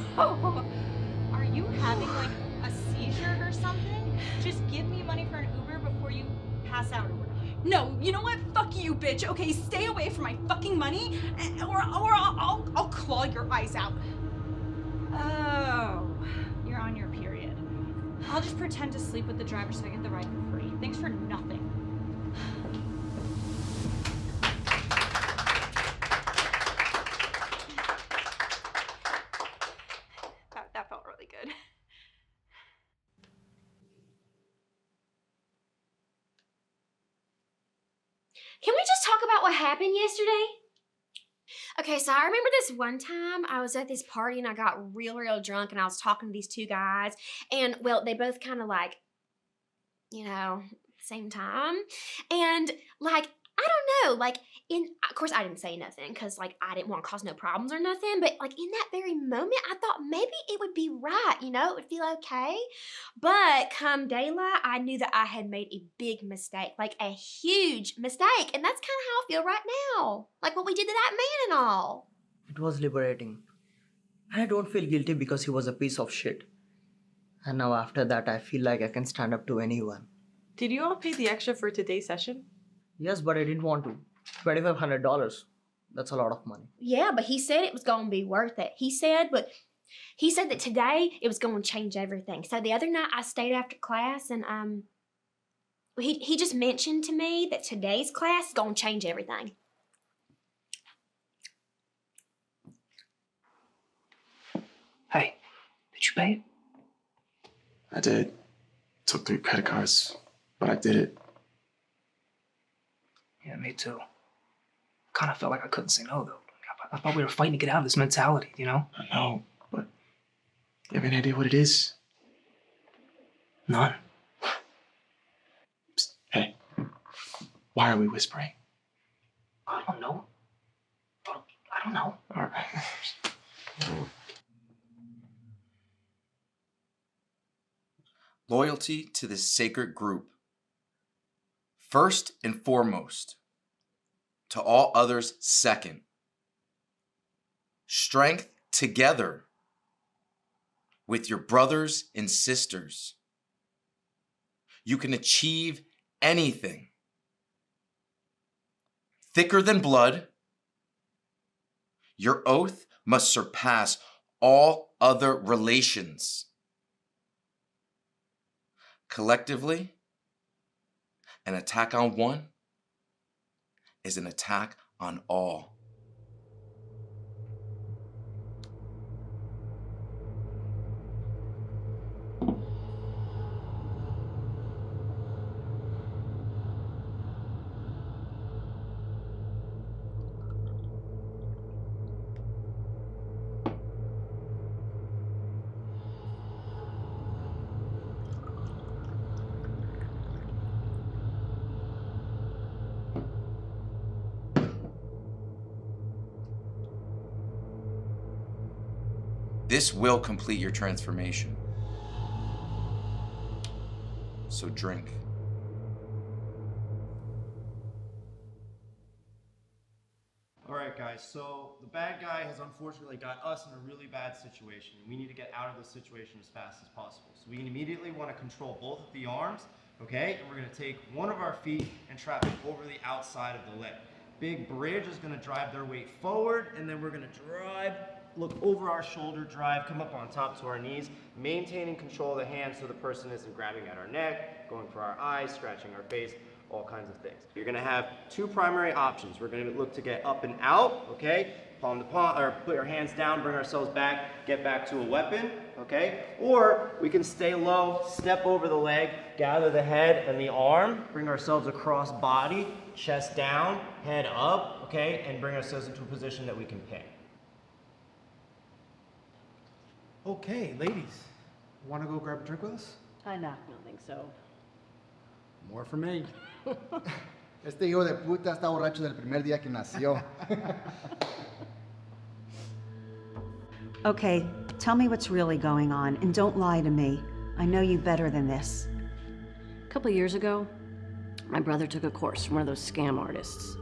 Are you having like a seizure or something? Just give me money for an Uber before you pass out or whatever. No, you know what? Fuck you, bitch. Okay, stay away from my fucking money, or I'll claw your eyes out. Oh, you're on your period. I'll just pretend to sleep with the driver so I get the ride for free. Thanks for nothing. That felt really good. Can we just talk about what happened yesterday? Okay, so I remember this one time I was at this party and I got real drunk and I was talking to these two guys and, well, they both kind of like, you know, same time. And like, I don't know, like of course I didn't say nothing because like I didn't want to cause no problems or nothing, but like in that very moment I thought maybe it would be right, you know, it would feel okay. But come daylight, I knew that I had made a big mistake, like a huge mistake. And that's kind of how I feel right now. Like what we did to that man and all. It was liberating. And I don't feel guilty because he was a piece of shit. And now after that, I feel like I can stand up to anyone. Did you all pay the extra for today's session? Yes, but I didn't want to. $2,500. That's a lot of money. Yeah, but he said it was going to be worth it. He said that today it was going to change everything. So the other night I stayed after class and he just mentioned to me that today's class is going to change everything. Hey, did you pay it? I did. Took 3 credit cards, but I did it. Yeah, me too. Kind of felt like I couldn't say no, though. I thought we were fighting to get out of this mentality, you know? I know, but you have any idea what it is? None. Psst, hey, why are we whispering? I don't know. I don't know. All right. Loyalty to this sacred group. First and foremost, to all others second. Strength together with your brothers and sisters. You can achieve anything. Thicker than blood, your oath must surpass all other relations. Collectively, an attack on one is an attack on all. This will complete your transformation. So drink. All right, guys, so the bad guy has unfortunately got us in a really bad situation. We need to get out of this situation as fast as possible. So we immediately want to control both of the arms, okay? And we're going to take one of our feet and trap it over the outside of the leg. Big bridge is going to drive their weight forward, and then we're going to drive, look over our shoulder, drive, come up on top to our knees, maintaining control of the hands so the person isn't grabbing at our neck, going for our eyes, scratching our face, all kinds of things. You're gonna have 2 primary options. We're gonna look to get up and out, okay? Palm to palm, or put our hands down, bring ourselves back, get back to a weapon, okay? Or we can stay low, step over the leg, gather the head and the arm, bring ourselves across body, chest down, head up, okay? And bring ourselves into a position that we can pin. Okay, ladies, want to go grab a drink with us? I don't think so. More for me. Este hijo de puta está borracho del primer día que nació. Okay, tell me what's really going on, and don't lie to me. I know you better than this. A couple of years ago, my brother took a course from one of those scam artists.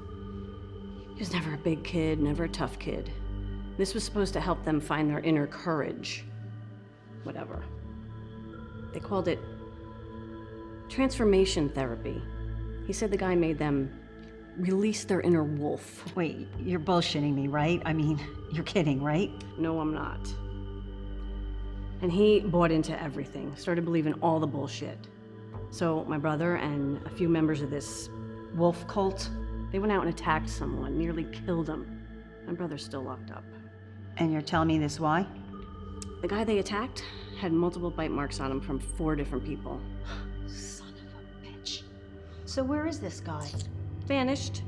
He was never a big kid, never a tough kid. This was supposed to help them find their inner courage. Whatever. They called it transformation therapy. He said the guy made them release their inner wolf. Wait, you're bullshitting me, right? I mean, you're kidding, right? No, I'm not. And he bought into everything, started believing all the bullshit. So my brother and a few members of this wolf cult, they went out and attacked someone, nearly killed him. My brother's still locked up. And you're telling me this why? The guy they attacked had multiple bite marks on him from 4 different people. Son of a bitch. So where is this guy? Vanished.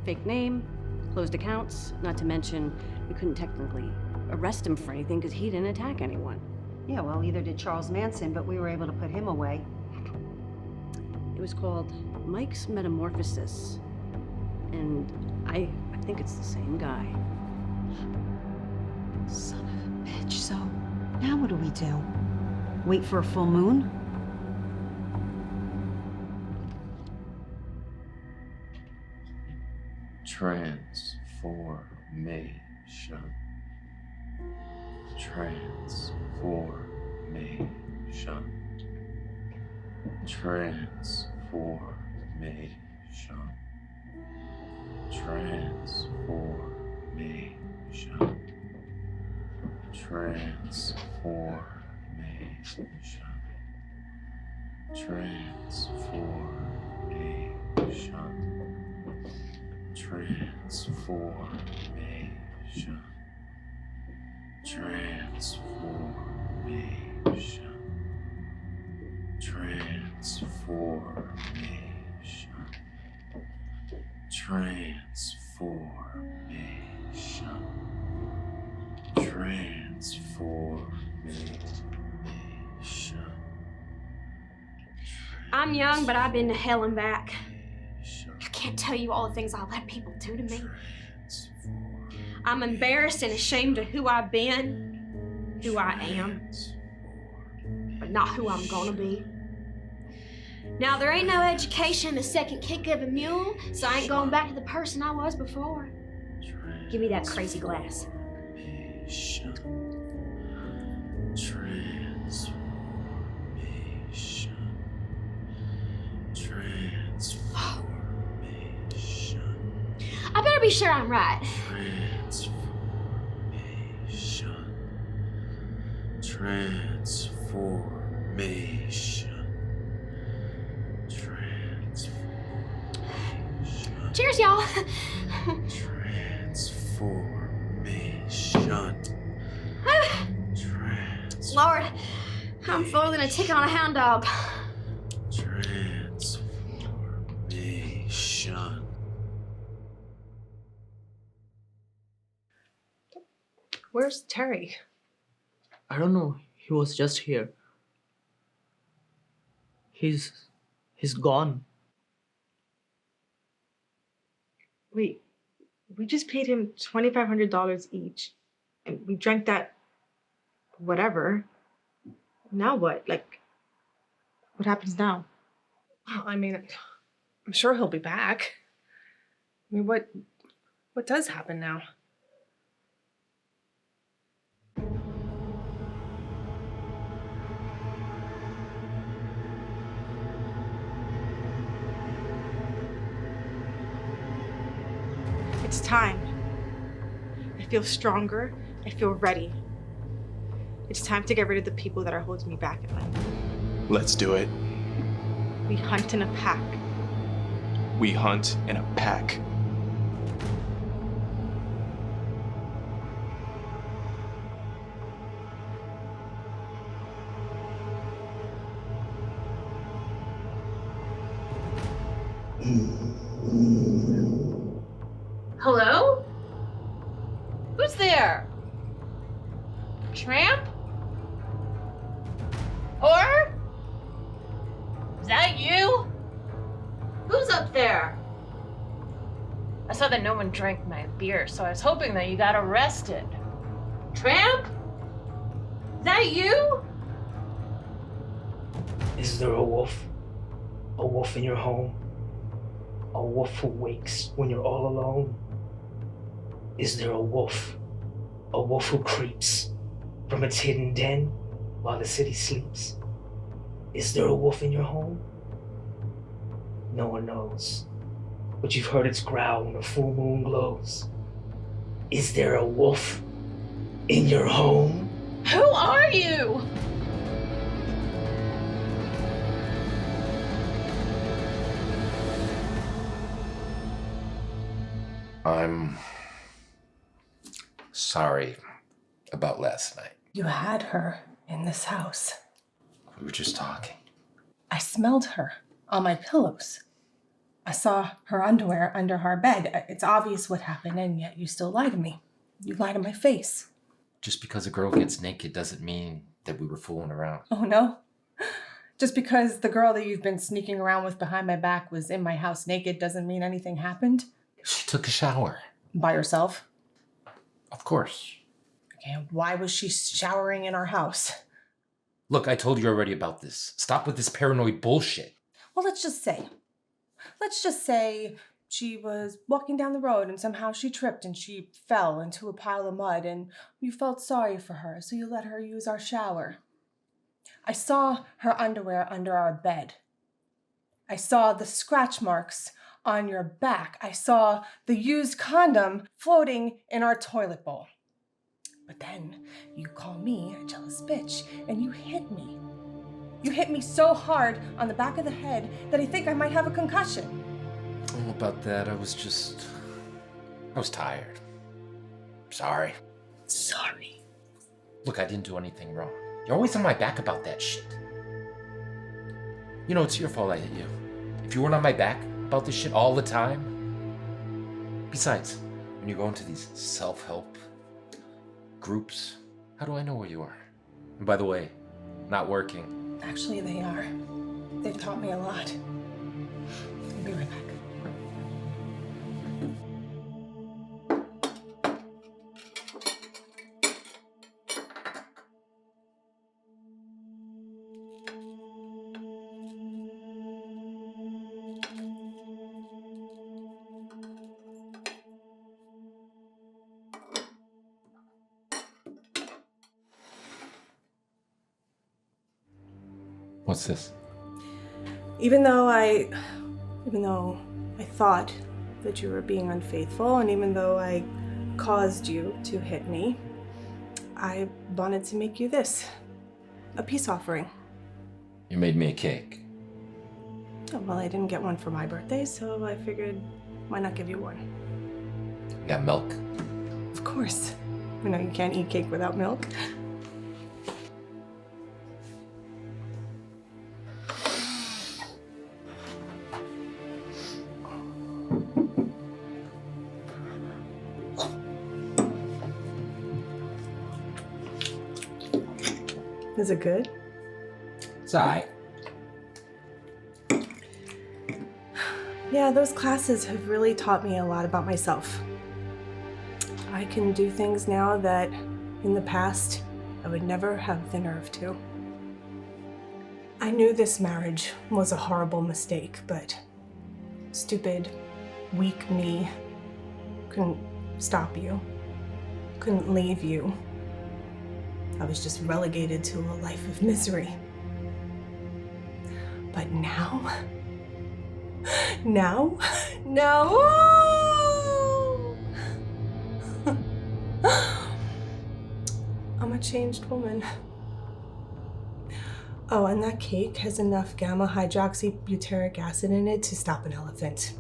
Fake name, closed accounts, not to mention we couldn't technically arrest him for anything because he didn't attack anyone. Yeah, well, neither did Charles Manson, but we were able to put him away. It was called Mike's Metamorphosis. And I think it's the same guy. Son of a bitch. So, now what do we do? Wait for a full moon? Transformation. Transformation. Transformation. Transformation. Transformation. Transformation. Transformation. Transformation. Transformation. Transformation. Transformation. I'm young, but I've been to hell and back. I can't tell you all the things I let people do to me. I'm embarrassed and ashamed of who I've been, who I am, but not who I'm gonna be. Now, there ain't no education in the second kick of a mule, so I ain't going back to the person I was before. Give me that crazy glass. I better be sure I'm right. Transformation. Cheers, y'all. Transformation. Lord, I'm fuller than a ticket on a hound dog. Transformation. Where's Terry? I don't know. He was just here. He's gone. Wait, we just paid him $2,500 each, and we drank that whatever. Now what? Like, what happens now? Well, I mean, I'm sure he'll be back. I mean, what does happen now? It's time. I feel stronger. I feel ready. It's time to get rid of the people that are holding me back in life. Let's do it. We hunt in a pack. We hunt in a pack. Hello? Who's there? Tramp? Whore? Is that you? Who's up there? I saw that no one drank my beer, so I was hoping that you got arrested. Tramp? Is that you? Is there a wolf? A wolf in your home? A wolf who wakes when you're all alone? Is there a wolf? A wolf who creeps from its hidden den while the city sleeps? Is there a wolf in your home? No one knows, but you've heard its growl when a full moon glows. Is there a wolf in your home? Who are you? I'm sorry about last night. You had her in this house. We were just talking. I smelled her on my pillows. I saw her underwear under her bed. It's obvious what happened, and yet you still lie to me. You lie to my face. Just because a girl gets naked doesn't mean that we were fooling around. Oh, no? Just because the girl that you've been sneaking around with behind my back was in my house naked doesn't mean anything happened? She took a shower. By herself? Of course. Okay, why was she showering in our house? Look, I told you already about this. Stop with this paranoid bullshit. Well, let's just say she was walking down the road and somehow she tripped and she fell into a pile of mud and you felt sorry for her, so you let her use our shower. I saw her underwear under our bed. I saw the scratch marks on your back. I saw the used condom floating in our toilet bowl. But then you call me a jealous bitch and you hit me. You hit me so hard on the back of the head that I think I might have a concussion. Oh, about that, I was tired. Sorry. Sorry. Look, I didn't do anything wrong. You're always on my back about that shit. You know, it's your fault I hit you. If you weren't on my back about this shit all the time. Besides, when you go into these self-help groups, how do I know where you are? And by the way, not working. Actually, they are. They've taught me a lot. I'll be right back. What's this? Even though I thought that you were being unfaithful, and even though I caused you to hit me, I wanted to make you this, a peace offering. You made me a cake. Oh, well, I didn't get one for my birthday, so I figured, why not give you one? Got milk? Of course. You know, you can't eat cake without milk. Is it good? It's alright. Yeah, those classes have really taught me a lot about myself. I can do things now that in the past I would never have the nerve to. I knew this marriage was a horrible mistake, but stupid, weak me couldn't stop you, couldn't leave you. I was just relegated to a life of misery. But now, I'm a changed woman. Oh, and that cake has enough gamma-hydroxybutyric acid in it to stop an elephant.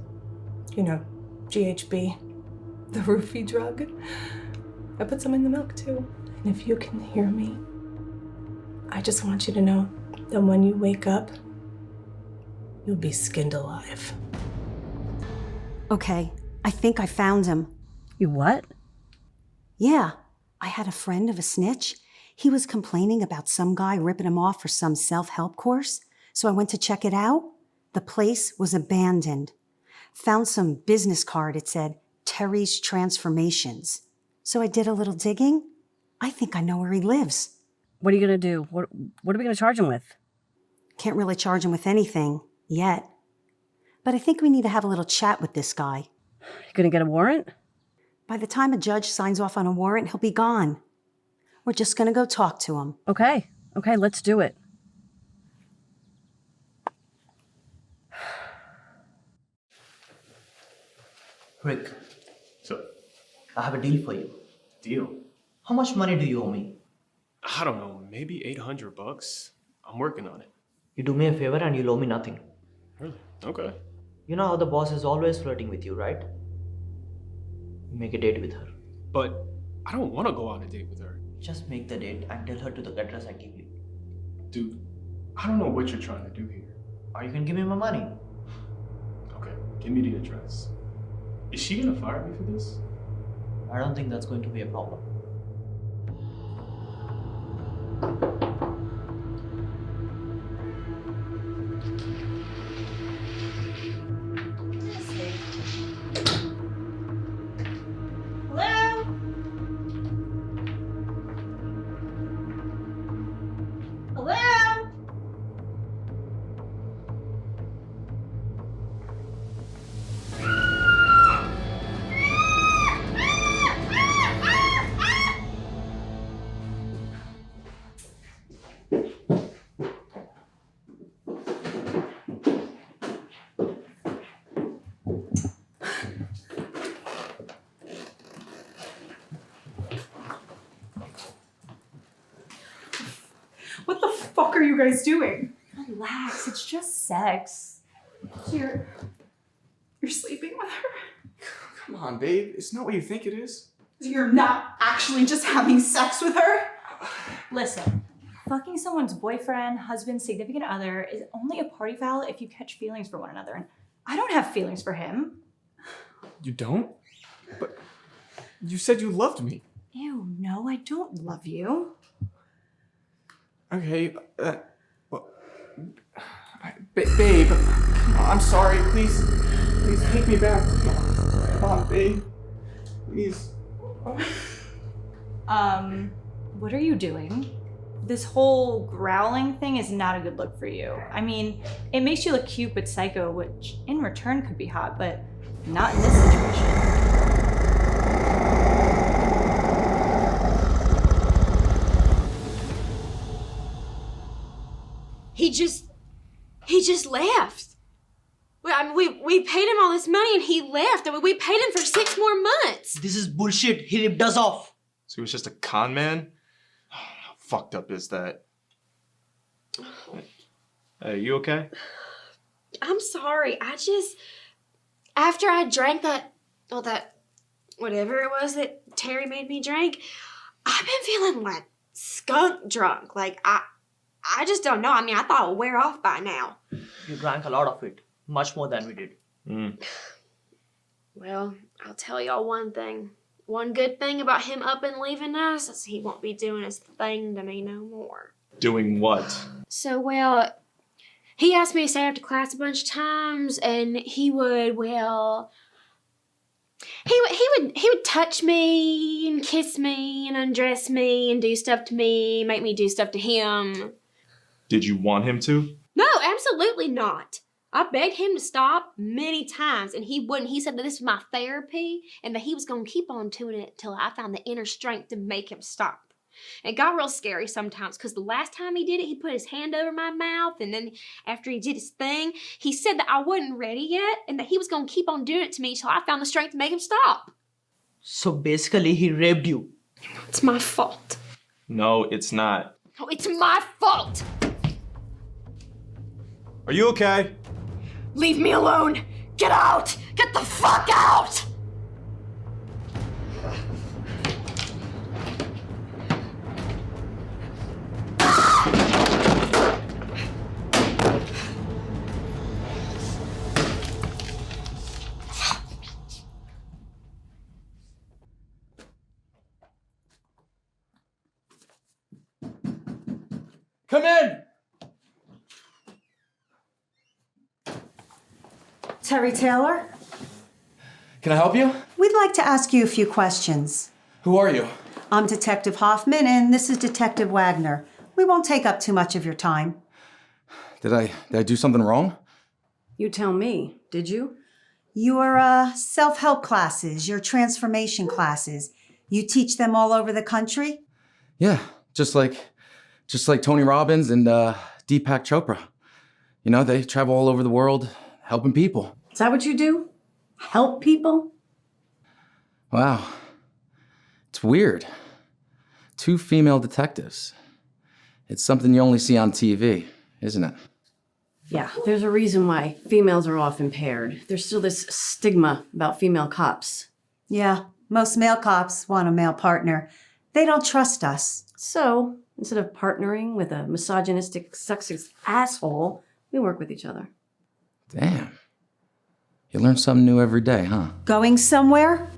You know, GHB, the roofie drug. I put some in the milk too. And if you can hear me, I just want you to know that when you wake up, you'll be skinned alive. Okay, I think I found him. You what? Yeah, I had a friend of a snitch. He was complaining about some guy ripping him off for some self-help course, so I went to check it out. The place was abandoned. Found some business card. It said, Terry's Transformations. So I did a little digging. I think I know where he lives. What are you gonna do? What are we gonna charge him with? Can't really charge him with anything, yet. But I think we need to have a little chat with this guy. You gonna get a warrant? By the time a judge signs off on a warrant, he'll be gone. We're just gonna go talk to him. Okay, let's do it. Rick, So, I have a deal for you. deal? How much money do you owe me? I don't know, maybe $800. I'm working on it. You do me a favor and you'll owe me nothing. Really? Okay. You know how the boss is always flirting with you, right? Make a date with her. But I don't want to go on a date with her. Just make the date and tell her to the address I give you. Dude, I don't know what you're trying to do here. Or you can give me my money. Okay, give me the address. Is she gonna fire me for this? I don't think that's going to be a problem. Hello? Hello? What the fuck are you guys doing? Relax, it's just sex. You're sleeping with her? Come on, babe. It's not what you think it is. You're not actually just having sex with her? Listen, fucking someone's boyfriend, husband, significant other is only a party foul if you catch feelings for one another. And I don't have feelings for him. You don't? But you said you loved me. Ew, no, I don't love you. Okay, well, babe, come on, I'm sorry. Please take me back. Come on, babe. Please. What are you doing? This whole growling thing is not a good look for you. I mean, it makes you look cute but psycho, which in return could be hot, but not in this situation. He just left. We paid him all this money and he left. I mean, we paid him for 6 more months. This is bullshit. He ripped us off. So he was just a con man? How fucked up is that? Hey, you okay? I'm sorry. After I drank that whatever it was that Terry made me drink, I've been feeling like skunk drunk. Like I just don't know. I mean, I thought it would wear off by now. You drank a lot of it. Much more than we did. Well, I'll tell y'all one thing. One good thing about him up and leaving us is he won't be doing his thing to me no more. Doing what? So, well, he asked me to stay after class a bunch of times, and he would touch me and kiss me and undress me and do stuff to me, make me do stuff to him. Did you want him to? No, absolutely not. I begged him to stop many times, and he wouldn't. He said that this was my therapy and that he was going to keep on doing it until I found the inner strength to make him stop. It got real scary sometimes because the last time he did it, he put his hand over my mouth, and then after he did his thing, he said that I wasn't ready yet and that he was going to keep on doing it to me until I found the strength to make him stop. So basically, he raped you. It's my fault. No, it's not. Oh, it's my fault. Are you okay? Leave me alone. Get out. Get the fuck out. Come in! Terry Taylor? Can I help you? We'd like to ask you a few questions. Who are you? I'm Detective Hoffman, and this is Detective Wagner. We won't take up too much of your time. Did I do something wrong? You tell me, did you? Your self-help classes, your transformation classes, you teach them all over the country? Yeah, just like Tony Robbins and Deepak Chopra. You know, they travel all over the world helping people. Is that what you do? Help people? Wow. It's weird. 2 female detectives. It's something you only see on TV, isn't it? Yeah, there's a reason why females are often paired. There's still this stigma about female cops. Yeah, most male cops want a male partner. They don't trust us. So, instead of partnering with a misogynistic, sexist asshole, we work with each other. Damn. You learn something new every day, huh? Going somewhere?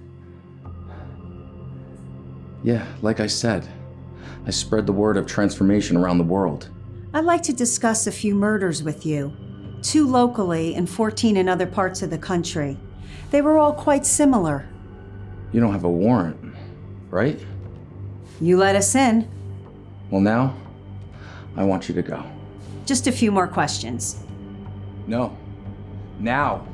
Yeah, like I said, I spread the word of transformation around the world. I'd like to discuss a few murders with you. 2 locally and 14 in other parts of the country. They were all quite similar. You don't have a warrant, right? You let us in. Well, now, I want you to go. Just a few more questions. No. Now.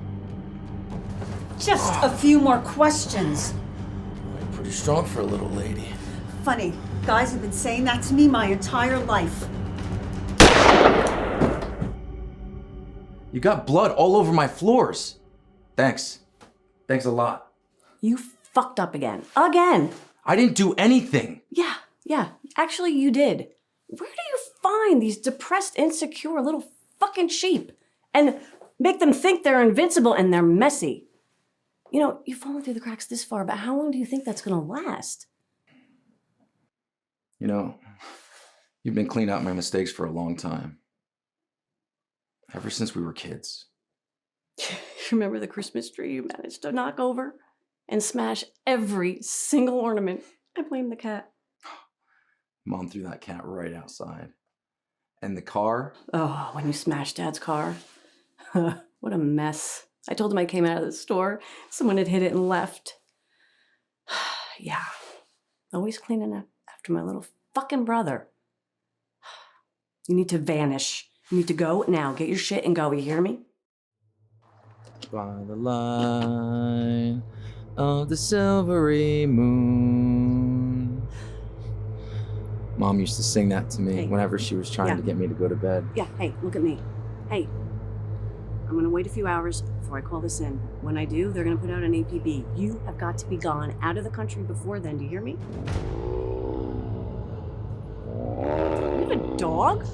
Just a few more questions. Pretty strong for a little lady. Funny, guys have been saying that to me my entire life. You got blood all over my floors. Thanks. Thanks a lot. You fucked up again. Again! I didn't do anything. Yeah, actually you did. Where do you find these depressed, insecure little fucking sheep and make them think they're invincible and they're messy? You know, you've fallen through the cracks this far, but how long do you think that's gonna last? You know, you've been cleaning out my mistakes for a long time. Ever since we were kids. Remember the Christmas tree you managed to knock over and smash every single ornament? I blame the cat. Mom threw that cat right outside. And the car? Oh, when you smashed Dad's car. What a mess. I told him I came out of the store. Someone had hit it and left. Yeah. Always cleaning up after my little fucking brother. You need to vanish. You need to go now. Get your shit and go. You hear me? By the light of the silvery moon. Mom used to sing that to me whenever she was trying to get me to go to bed. Yeah, hey, look at me. Hey, I'm gonna wait a few hours before I call this in. When I do, they're gonna put out an APB. You have got to be gone out of the country before then. Do you hear me? You have a dog?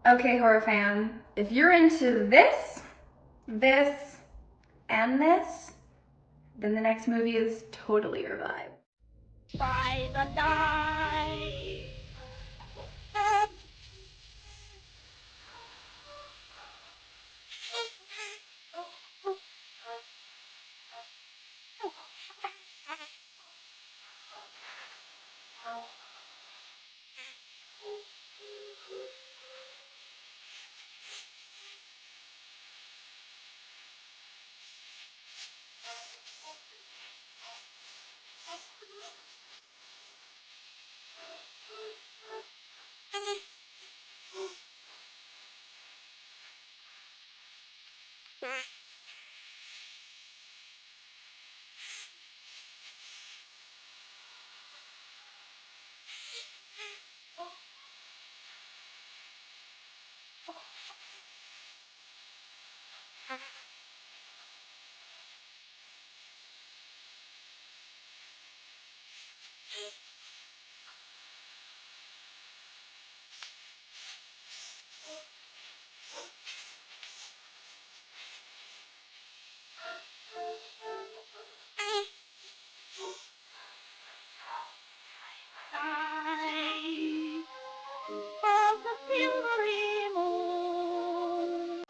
Okay, horror fan, if you're into this, and this, then the next movie is totally your vibe. by the night. Of the fury moon.